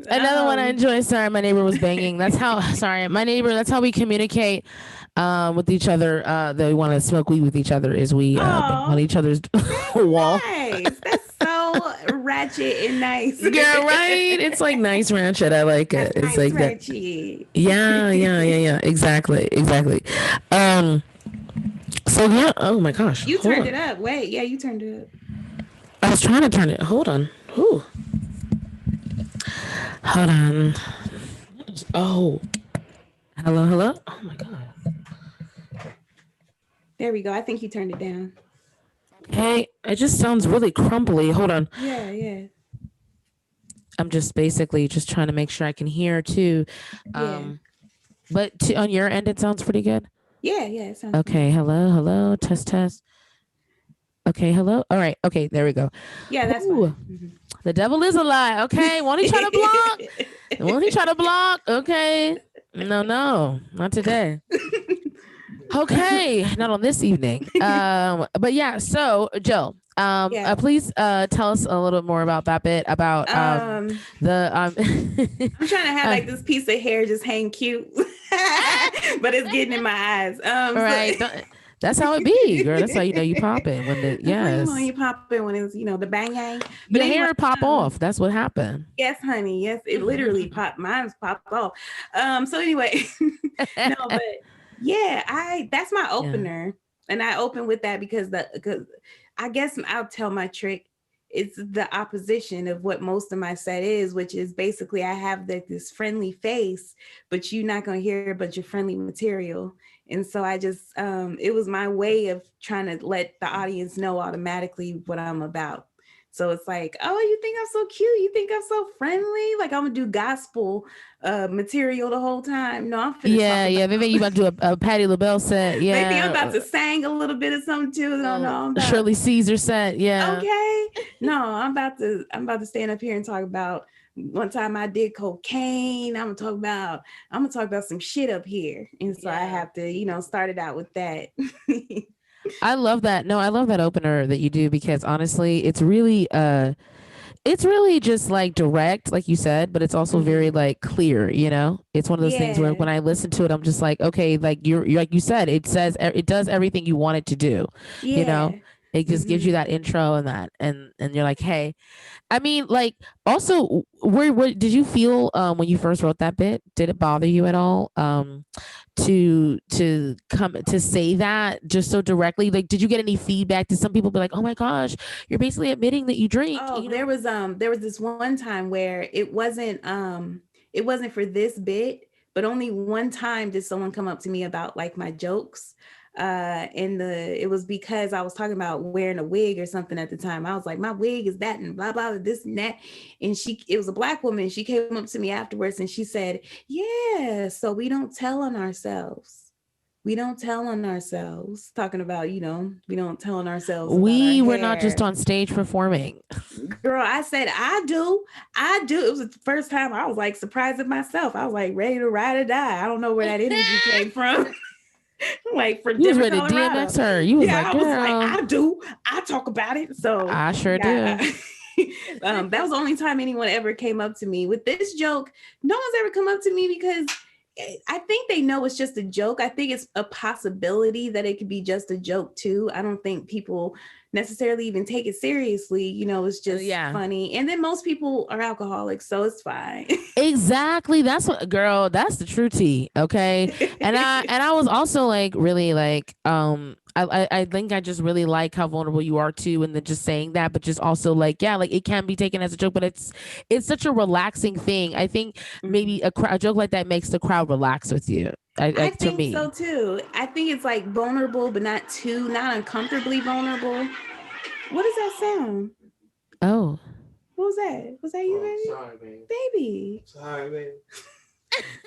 Another one I enjoy. Sorry, my neighbor was banging. That's how we communicate with each other. That we want to smoke weed with each other is we bang on each other's wall. Nice. That's so ratchet and nice. Yeah, right. It's like nice ratchet. I like it. It's nice like ratchet. that. Yeah. Exactly. So yeah. Oh my gosh. You turned it up. Wait. Yeah, you turned it up. I was trying to turn it. Hold on. Ooh. Hold on. Oh. Hello. Oh my God. There we go. I think you turned it down. Hey, it just sounds really crumbly. Hold on. Yeah. I'm just basically just trying to make sure I can hear too. But on your end, it sounds pretty good. Yeah. It sounds okay. good. Hello. Test. Okay, hello. All right. Okay, there we go. Yeah, that's fine. Mm-hmm. The devil is a lie. Okay, won't he try to block? Okay. No, not today. Okay, not on this evening. But yeah. So, Jill, please tell us a little bit more about that bit about I'm trying to have like this piece of hair just hang cute, but it's getting in my eyes. Right. That's how it be, girl. That's how you pop it when you pop it when it's the bang yang. But the hair pop off. That's what happened. Yes, honey. Yes, it literally popped. Mine's popped off. So anyway, no, but yeah, that's my opener, and I open with that because I guess I'll tell my trick. It's the opposition of what most of my set is, which is basically I have this friendly face, but you're not gonna hear a bunch of friendly material. And so I just, it was my way of trying to let the audience know automatically what I'm about. So it's like, oh, you think I'm so cute? You think I'm so friendly? Like I'm gonna do gospel material the whole time. No, I'm finna Maybe you about to do a Patti LaBelle set. Yeah. Maybe I'm about to sing a little bit of something too. No, I'm about Shirley Caesar set. Yeah. Okay. No, I'm about to stand up here and talk about one time I did cocaine. I'm gonna talk about some shit up here. And so I have to, start it out with that. I love that. No, I love that opener that you do because honestly, it's really just like direct, like you said, but it's also very like clear, It's one of those things where when I listen to it, I'm just like, okay, like you're like you said, it does everything you want it to do. It just gives you that intro and that, and you're like, hey, I mean, like, also, where did you feel when you first wrote that bit? Did it bother you at all to come to say that just so directly? Like, did you get any feedback? Did some people be like, oh my gosh, you're basically admitting that you drink? Oh, there was this one time where it wasn't for this bit, but only one time did someone come up to me about like my jokes. It was because I was talking about wearing a wig or something at the time. I was like, my wig is that and blah, blah, this and that. And it was a Black woman. She came up to me afterwards and she said, yeah, so we don't tell on ourselves. We don't tell on ourselves. Talking about, we don't tell on ourselves. We were not just on stage performing. Girl, I said, I do. It was the first time I was like surprised at myself. I was like ready to ride or die. I don't know where that energy came from. Like for you was ready to DMX her. You was like, I was like, I do. I talk about it. So I sure do. That was the only time anyone ever came up to me. With this joke, no one's ever come up to me because I think they know it's just a joke. I think it's a possibility that it could be just a joke too. I don't think people necessarily even take it seriously. It's just funny. And then most people are alcoholics, so it's fine. Exactly. That's what, girl, that's the true tea. Okay. And I was also like really like I think I just really like how vulnerable you are too, and then just saying that, but just also like, yeah, like it can be taken as a joke, but it's such a relaxing thing. I think maybe a joke like that makes the crowd relax with you. I think so too. I think it's like vulnerable, but not uncomfortably vulnerable. What does that sound? Oh. What was that? Was that you, baby? Sorry, baby. Baby. Sorry, baby.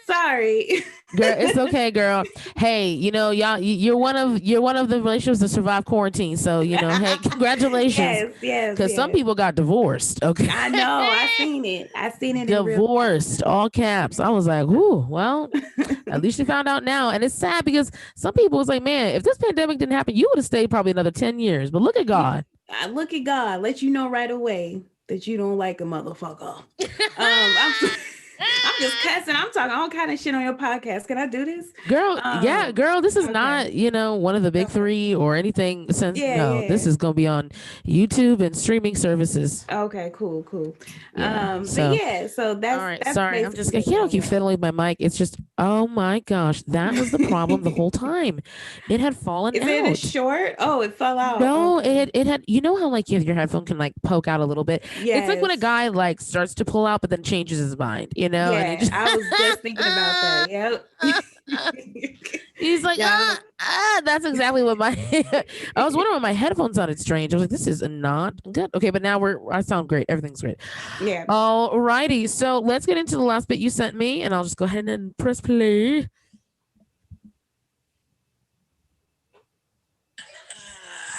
Sorry. Girl, it's okay, girl. Hey, y'all, you're one of the relationships that survived quarantine. So, hey, congratulations. Yes. Because some people got divorced. Okay. I know. I seen it. Divorced, all caps. I was like, ooh, well, at least you found out now. And it's sad because some people was like, man, if this pandemic didn't happen, you would have stayed probably another 10 years. But look at God. Look at God. Let you know right away that you don't like a motherfucker. I'm just cussing. I'm talking all kind of shit on your podcast. Can I do this? Girl, girl, this is not, one of the big three or anything. This is going to be on YouTube and streaming services. Okay, cool. Yeah, so that's all right. That's sorry, I can't keep fiddling with my mic. It's just, oh my gosh, that was the problem the whole time. It had fallen out. Is it a short? Oh, it fell out. No, it had, how like your headphone can like poke out a little bit. Yes. It's like when a guy like starts to pull out but then changes his mind, Yeah, I was just thinking about that. Yep. He's like, that's exactly what I was wondering when my headphones sounded strange. I was like, this is not good. Okay, but now I sound great. Everything's great. Yeah. All righty. So let's get into the last bit you sent me, and I'll just go ahead and press play.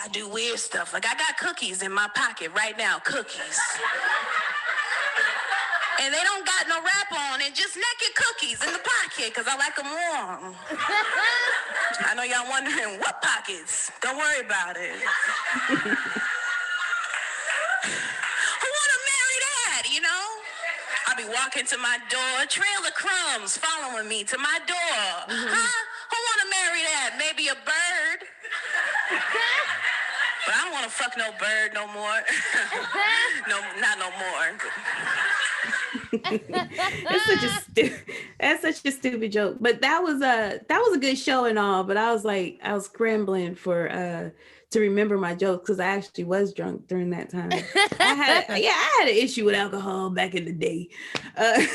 I do weird stuff. Like I got cookies in my pocket right now. Cookies. And they don't got no wrap on and just naked cookies in the pocket because I like them warm. I know y'all wondering what pockets. Don't worry about it. Who want to marry that, I'll be walking to my door, trail of crumbs following me to my door. Huh? Who want to marry that? Maybe a bird? But I don't want to fuck no bird no more. No, not no more. That's such a stupid joke. But that was a good show and all. But I was scrambling for to remember my jokes because I actually was drunk during that time. I had an issue with alcohol back in the day.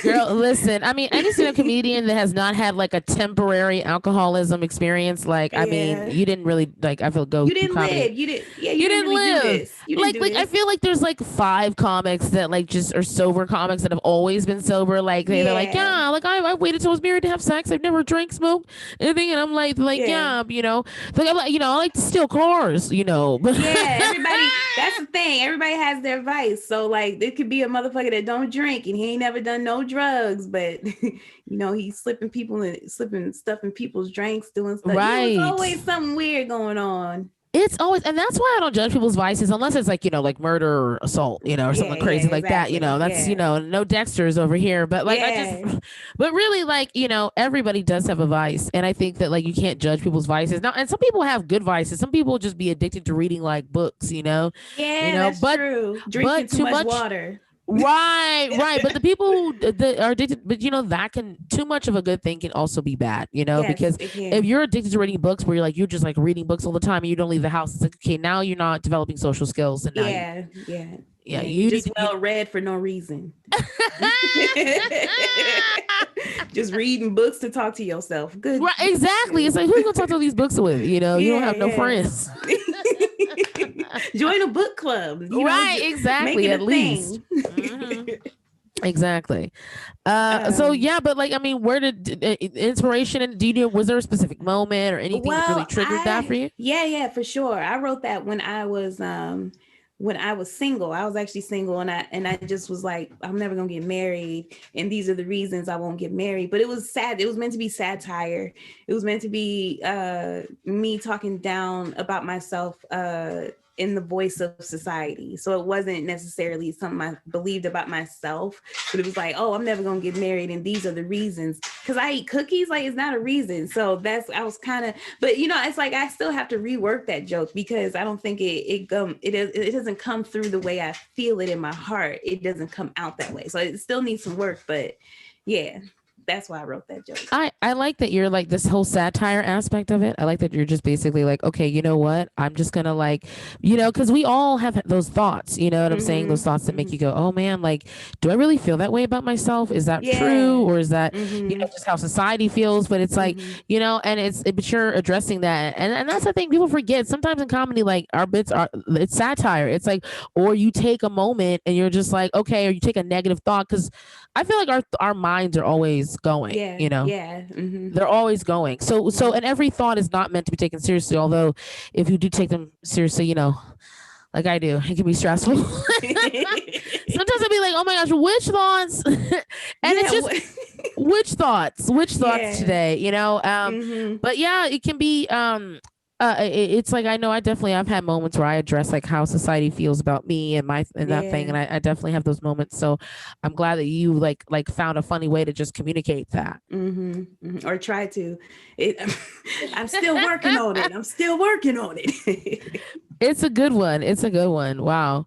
Girl, listen, I mean, any stand-up comedian that has not had like a temporary alcoholism experience, like, I mean, you didn't really like, I feel you didn't live. You didn't really live. Do this. I feel like there's like 5 comics that like just are sober comics that have always been sober. Like they're like, I waited till I was married to have sex. I've never drank, smoked, anything. And I'm like, like I'm like, I like to steal cars, but everybody, that's the thing. Everybody has their vice. So like, it could be a motherfucker that don't drink and he ain't never done no drugs, but he's slipping stuff in people's drinks, doing stuff. Right. There's always something weird going on. It's always, and that's why I don't judge people's vices unless it's like, like murder or assault, or something crazy like that, that's, no Dexter's over here, but like, but really like, everybody does have a vice. And I think that like, you can't judge people's vices now. And some people have good vices. Some people just be addicted to reading like books, that's true. Drinking too much water. Right. But the people that are addicted, but that can, too much of a good thing can also be bad, because if you're addicted to reading books where you're just like reading books all the time and you don't leave the house, it's like, okay, now you're not developing social skills. And now you just read for no reason. Just reading books to talk to yourself. Good. Right, exactly. It's like, who you gonna talk to these books with? You don't have no friends. Join a book club. Exactly. At least. Exactly. But like, I mean, where did inspiration and was there a specific moment or anything that really triggered that for you? Yeah, for sure. I wrote that when I was single. I was actually single, and I just was like, I'm never gonna get married, and these are the reasons I won't get married. But it was sad. It was meant to be satire. It was meant to be me talking down about myself in the voice of society. So it wasn't necessarily something I believed about myself, but it was like, oh, I'm never gonna get married, and these are the reasons. Because I eat cookies, like it's not a reason. So I was kind of, but it's like I still have to rework that joke because I don't think it doesn't come through the way I feel it in my heart. It doesn't come out that way. So it still needs some work, but yeah. That's why I wrote that joke. I like that you're like this whole satire aspect of it. I like that you're just basically like, okay, you know what? I'm just gonna like, because we all have those thoughts, you know what I'm saying? Those thoughts that make you go, oh man, like, do I really feel that way about myself? Is that true? Or is that, just how society feels? But it's like, but you're addressing that. And that's the thing people forget. Sometimes in comedy, like our bits it's satire. It's like, or you take a moment and you're just like, okay, or you take a negative thought. Cause I feel like our minds are always going, they're always going. So and every thought is not meant to be taken seriously, although if you do take them seriously, like I do, it can be stressful. Sometimes I'll be like, oh my gosh, which thoughts? And it's just which thoughts today, but yeah, it can be it's like, I know I've had moments where I address like how society feels about me and that thing, and I definitely have those moments. So I'm glad that you like found a funny way to just communicate that, or try to. I'm still working on it. It's a good one. Wow.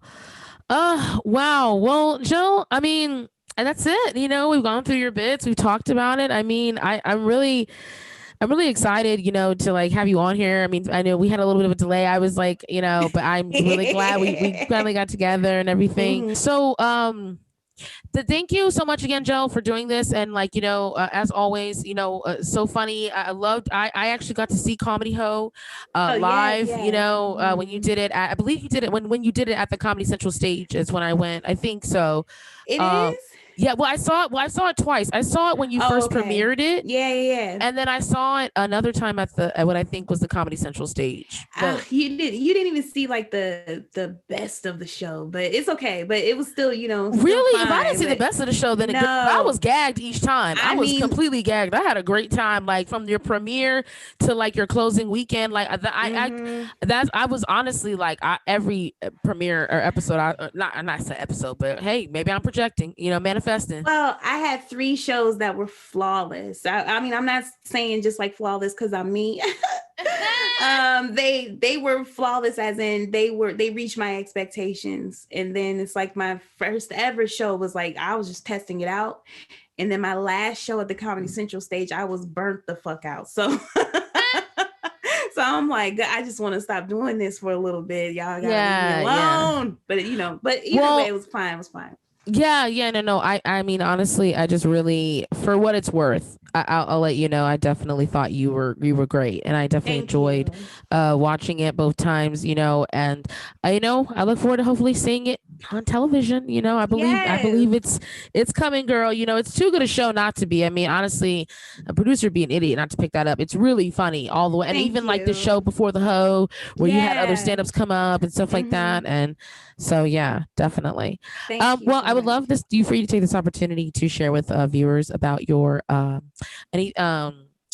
Wow. Well, Joe, I mean, and that's it. We've gone through your bits. We've talked about it. I mean, I'm really excited, to like have you on here. I mean, I know we had a little bit of a delay. I was like, but I'm really glad we finally got together and everything. So, thank you so much again, Joe, for doing this. And like, as always, so funny. I actually got to see Comedy Ho live, when you did it I believe you did it when you did it at the Comedy Central stage is when I went. I think so. It is? Yeah, well, I saw it twice. I saw it when you first premiered it. Yeah. And then I saw it another time at what I think was the Comedy Central stage. You didn't even see like the best of the show, but it's okay. But it was still, really, if I didn't see the best of the show, then I was gagged each time. I was completely gagged. I had a great time, like from your premiere to like your closing weekend. Like I was honestly like every premiere or episode. Not say episode, but hey, maybe I'm projecting. Manifesting. Well, I had 3 shows that were flawless. I mean, I'm not saying just like flawless because I'm me. They were flawless as in they reached my expectations. And then it's like my first ever show was like, I was just testing it out. And then my last show at the Comedy Central stage, I was burnt the fuck out. So so I'm like, I just want to stop doing this for a little bit. Y'all gotta leave me alone. But either way, it was fine. Yeah, no. I mean, honestly, I just really, for what it's worth, I'll let you know. I definitely thought you were great, and I definitely enjoyed watching it both times. And I look forward to hopefully seeing it on television. I believe it's coming, girl. It's too good a show not to be. I mean, honestly, a producer would be an idiot not to pick that up. It's really funny all the way, and even like the show before the Ho, where you had other stand-ups come up and stuff like that. And so yeah, definitely. Well, I would love for you to take this opportunity to share with viewers about your any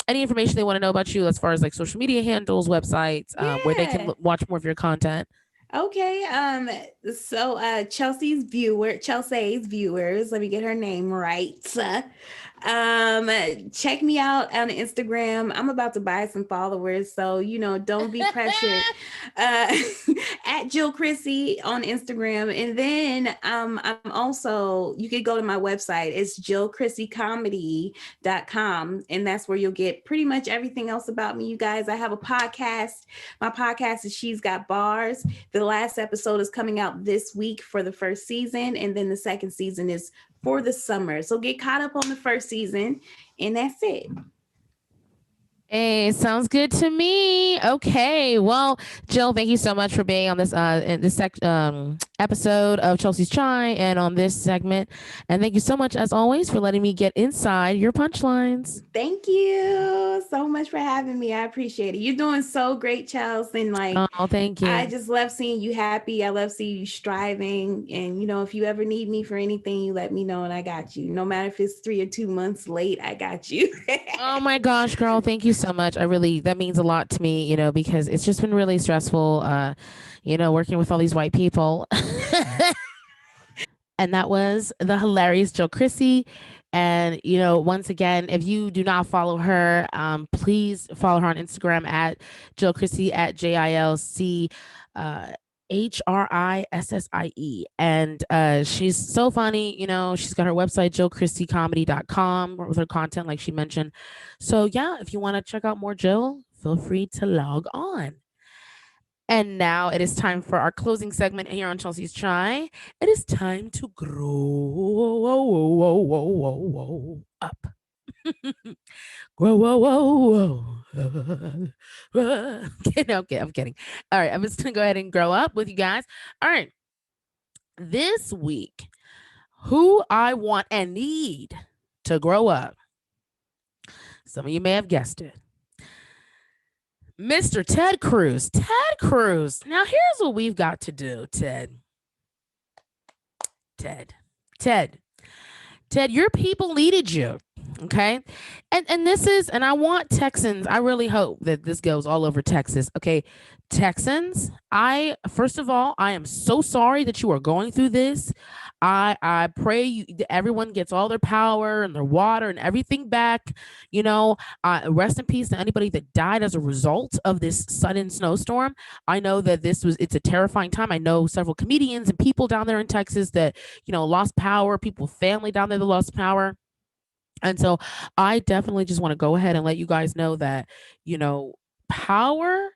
information they want to know about you as far as like social media handles, websites, where they can watch more of your content. Okay. So Chelse's viewers, let me get her name right. Check me out on Instagram. I'm about to buy some followers, so don't be pressured. At Jill Chrissy on Instagram, and then I'm also, you can go to my website. It's jillchrissycomedy.com, and that's where you'll get pretty much everything else about me. You guys, I have a podcast. My podcast is She's Got Bars. The last episode is coming out this week for the first season, and then the second season is for the summer. So get caught up on the first season, and that's it. Hey, sounds good to me. Okay, well, Jill, thank you so much for being on this in this episode of Chelsea's Chai and on this segment. And thank you so much, as always, for letting me get inside your punchlines. Thank you so much for having me. I appreciate it. You're doing so great, Chelsea. And like, oh, thank you. I just love seeing you happy. I love seeing you striving. And if you ever need me for anything, you let me know, and I got you. No matter if it's 3 or 2 months late, I got you. Oh my gosh, girl, thank you so much. That means a lot to me, because it's just been really stressful, working with all these white people. And that was the hilarious Jill Chrissy. And once again, if you do not follow her, please follow her on Instagram at Jill Chrissy at JILC. HRISSIE. And she's so funny. She's got her website, jillchristycomedy.com, with her content, like she mentioned. So, yeah, if you want to check out more Jill, feel free to log on. And now it is time for our closing segment here on Chelsea's Chai. It is time to grow up. Grow. Okay, I'm kidding. All right, I'm just gonna go ahead and grow up with you guys. All right, this week, who I want and need to grow up. Some of you may have guessed it. Mr. Ted Cruz. Ted Cruz. Now, here's what we've got to do, Ted. Ted, your people needed you. Okay. And this is, and I want Texans, I really hope that this goes all over Texas. Okay. Texans, first of all, I am so sorry that you are going through this. I pray everyone gets all their power and their water and everything back. Rest in peace to anybody that died as a result of this sudden snowstorm. I know that it's a terrifying time. I know several comedians and people down there in Texas that, lost power, people, family down there that lost power. And so I definitely just want to go ahead and let you guys know that, power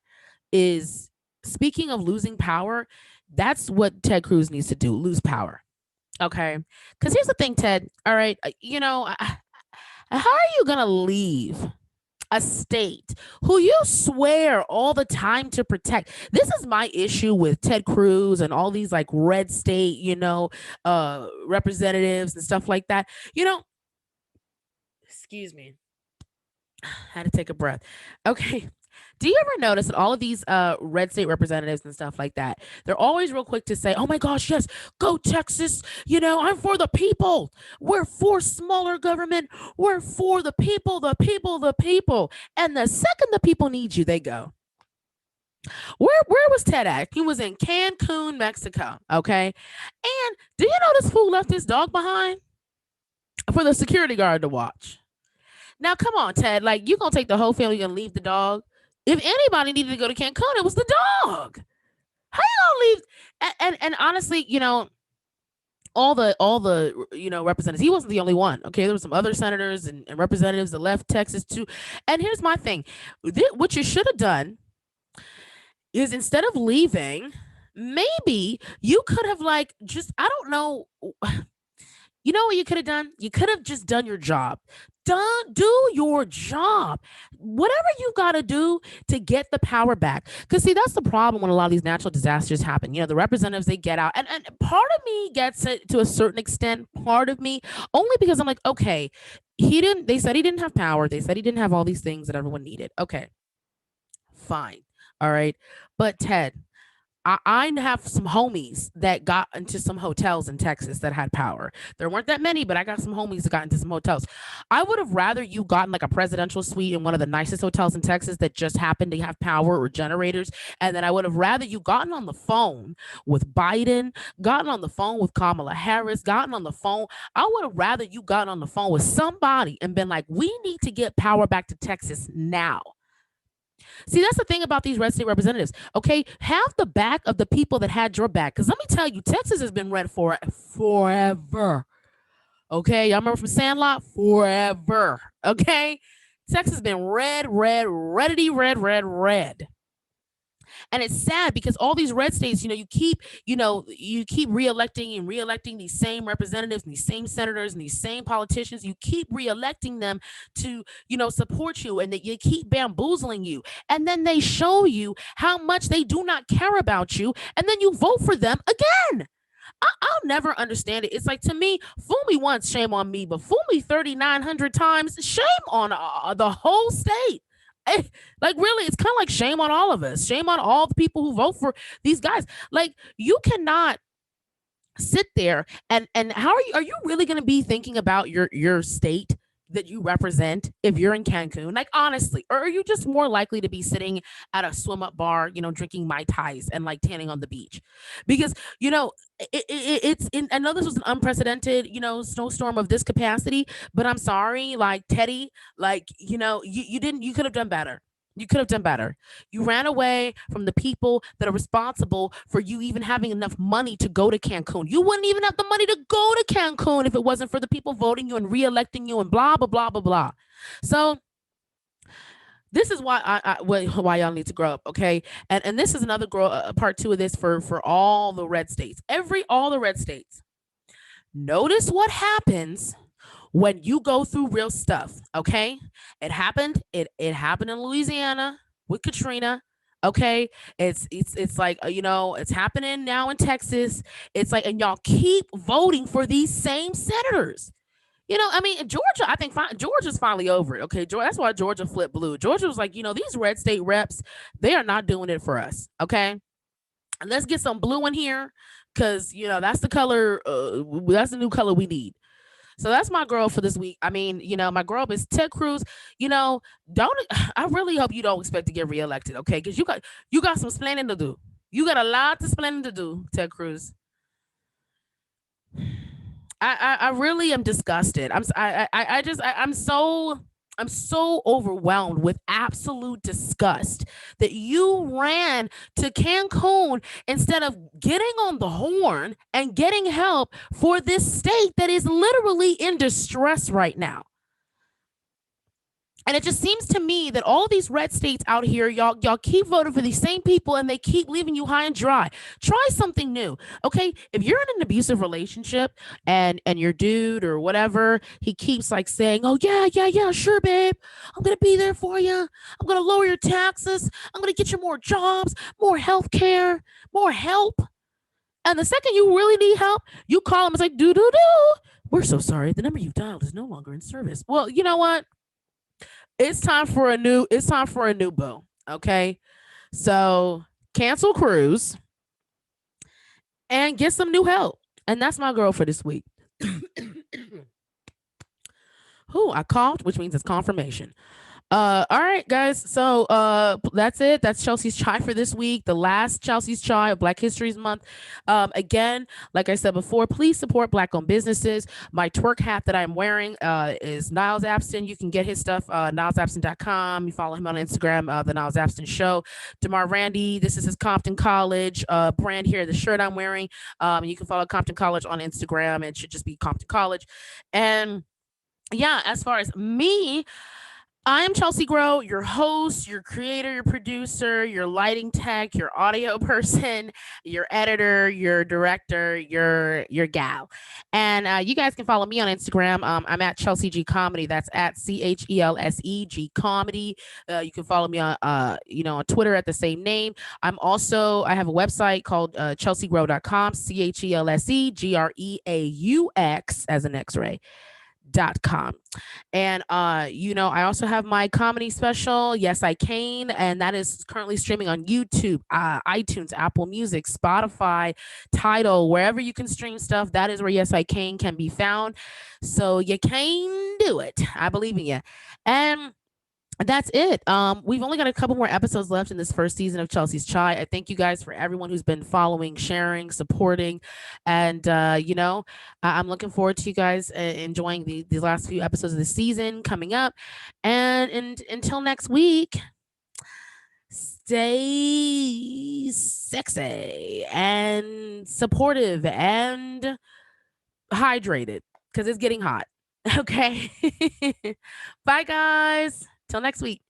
is, speaking of losing power, that's what Ted Cruz needs to do, lose power. Okay. Because here's the thing, Ted. All right. How are you going to leave a state who you swear all the time to protect? This is my issue with Ted Cruz and all these like red state, representatives and stuff like that. Excuse me. I had to take a breath. Okay. Do you ever notice that all of these red state representatives and stuff like that, they're always real quick to say, oh my gosh, yes, go Texas. I'm for the people. We're for smaller government. We're for the people. And the second the people need you, they go. Where was Ted at? He was in Cancun, Mexico. Okay. And do you know this fool left his dog behind for the security guard to watch? Now, come on, Ted. Like, you going to take the whole family and leave the dog? If anybody needed to go to Cancun, it was the dog. How you gonna leave? And honestly, all the representatives, he wasn't the only one. Okay, there were some other senators and representatives that left Texas too. And here's my thing: what you should have done is, instead of leaving, maybe you could have I don't know. You know what you could have done? You could have just done your job. Do your job. Whatever you got to do to get the power back. Because, see, that's the problem when a lot of these natural disasters happen. The representatives, they get out. And part of me gets it to a certain extent. Part of me, only because I'm like, okay, they said he didn't have power. They said he didn't have all these things that everyone needed. Okay, fine. All right. But Ted, I have some homies that got into some hotels in Texas that had power. There weren't that many, but I got some homies that got into some hotels. I would have rather you gotten like a presidential suite in one of the nicest hotels in Texas that just happened to have power or generators. And then I would have rather you gotten on the phone with Biden, gotten on the phone with Kamala Harris, gotten on the phone. I would have rather you gotten on the phone with somebody and been like, we need to get power back to Texas now. See, that's the thing about these red state representatives. Okay, have the back of the people that had your back. Because let me tell you, Texas has been red for forever. Okay, y'all remember from Sandlot? Forever. Okay, Texas has been red. And it's sad because all these red states, you keep reelecting these same representatives and these same senators and these same politicians. You keep reelecting them to, support you, and that you keep bamboozling you. And then they show you how much they do not care about you. And then you vote for them again. I'll never understand it. It's like, to me, fool me once, shame on me, but fool me 3,900 times, shame on the whole state. Like, really, it's kind of like shame on all of us. Shame on all the people who vote for these guys. Like, you cannot sit there and how are you really going to be thinking about your state that you represent if you're in Cancun? Like, honestly, or are you just more likely to be sitting at a swim up bar, drinking Mai Tais and like tanning on the beach? Because, I know this was an unprecedented, snowstorm of this capacity, but I'm sorry, like Teddy, like, you could have done better. You could have done better. You ran away from the people that are responsible for you even having enough money to go to Cancun. You wouldn't even have the money to go to Cancun if it wasn't for the people voting you and re-electing you and blah, blah, blah, blah, blah. So this is why why y'all need to grow up, okay? And this is another part two of this for all the red states. All the red states. Notice what happens when you go through real stuff, okay? It happened in Louisiana with Katrina, okay? It's like, it's happening now in Texas. It's like, and y'all keep voting for these same senators. Georgia, I think Georgia's finally over it, okay? That's why Georgia flipped blue. Georgia was like, these red state reps, they are not doing it for us, okay? And let's get some blue in here, because, that's the color, that's the new color we need. So that's my girl for this week. My girl is Ted Cruz. I really hope you don't expect to get reelected, okay? Because you got some splaining to do. You got a lot of splaining to do, Ted Cruz. I really am disgusted. I'm so overwhelmed with absolute disgust that you ran to Cancun instead of getting on the horn and getting help for this state that is literally in distress right now. And it just seems to me that all these red states out here, y'all keep voting for these same people and they keep leaving you high and dry. Try something new, okay? If you're in an abusive relationship and your dude or whatever, he keeps like saying, oh, yeah, sure, babe. I'm going to be there for you. I'm going to lower your taxes. I'm going to get you more jobs, more health care, more help. And the second you really need help, you call him. It's like, do. We're so sorry. The number you've dialed is no longer in service. Well, you know what? It's time for a new boo. Okay. So cancel Cruz and get some new help. And that's my girl for this week. I coughed, which means it's confirmation. All right, guys. So that's it. That's Chelsea's Chai for this week. The last Chelsea's Chai of Black History Month. Again, like I said before, please support Black-owned businesses. My twerk hat that I'm wearing is Niles Abston. You can get his stuff, nilesabston.com. You follow him on Instagram, The Niles Abston Show. DeMar Randy, this is his Compton College brand here, the shirt I'm wearing. You can follow Compton College on Instagram. It should just be Compton College. And yeah, as far as me, I'm Chelsea Grow, your host, your creator, your producer, your lighting tech, your audio person, your editor, your director, your gal. And you guys can follow me on Instagram. I'm at Chelsea G Comedy. That's at CHELSEG Comedy. You can follow me on on Twitter at the same name. I have a website called chelseagrow.com, CHELSEGREAUX as an X-ray. .com. And I also have my comedy special, Yes I Can, and that is currently streaming on YouTube, iTunes, Apple Music, Spotify, Tidal, wherever you can stream stuff. That is where Yes I Can be found. So you can do it. I believe in you. And that's it. We've only got a couple more episodes left in this first season of Chelsea's Chai. I thank you guys for everyone who's been following, sharing, supporting, and I'm looking forward to you guys enjoying these last few episodes of the season coming up. And until next week, stay sexy and supportive and hydrated because it's getting hot. Okay. Bye, guys. Till next week.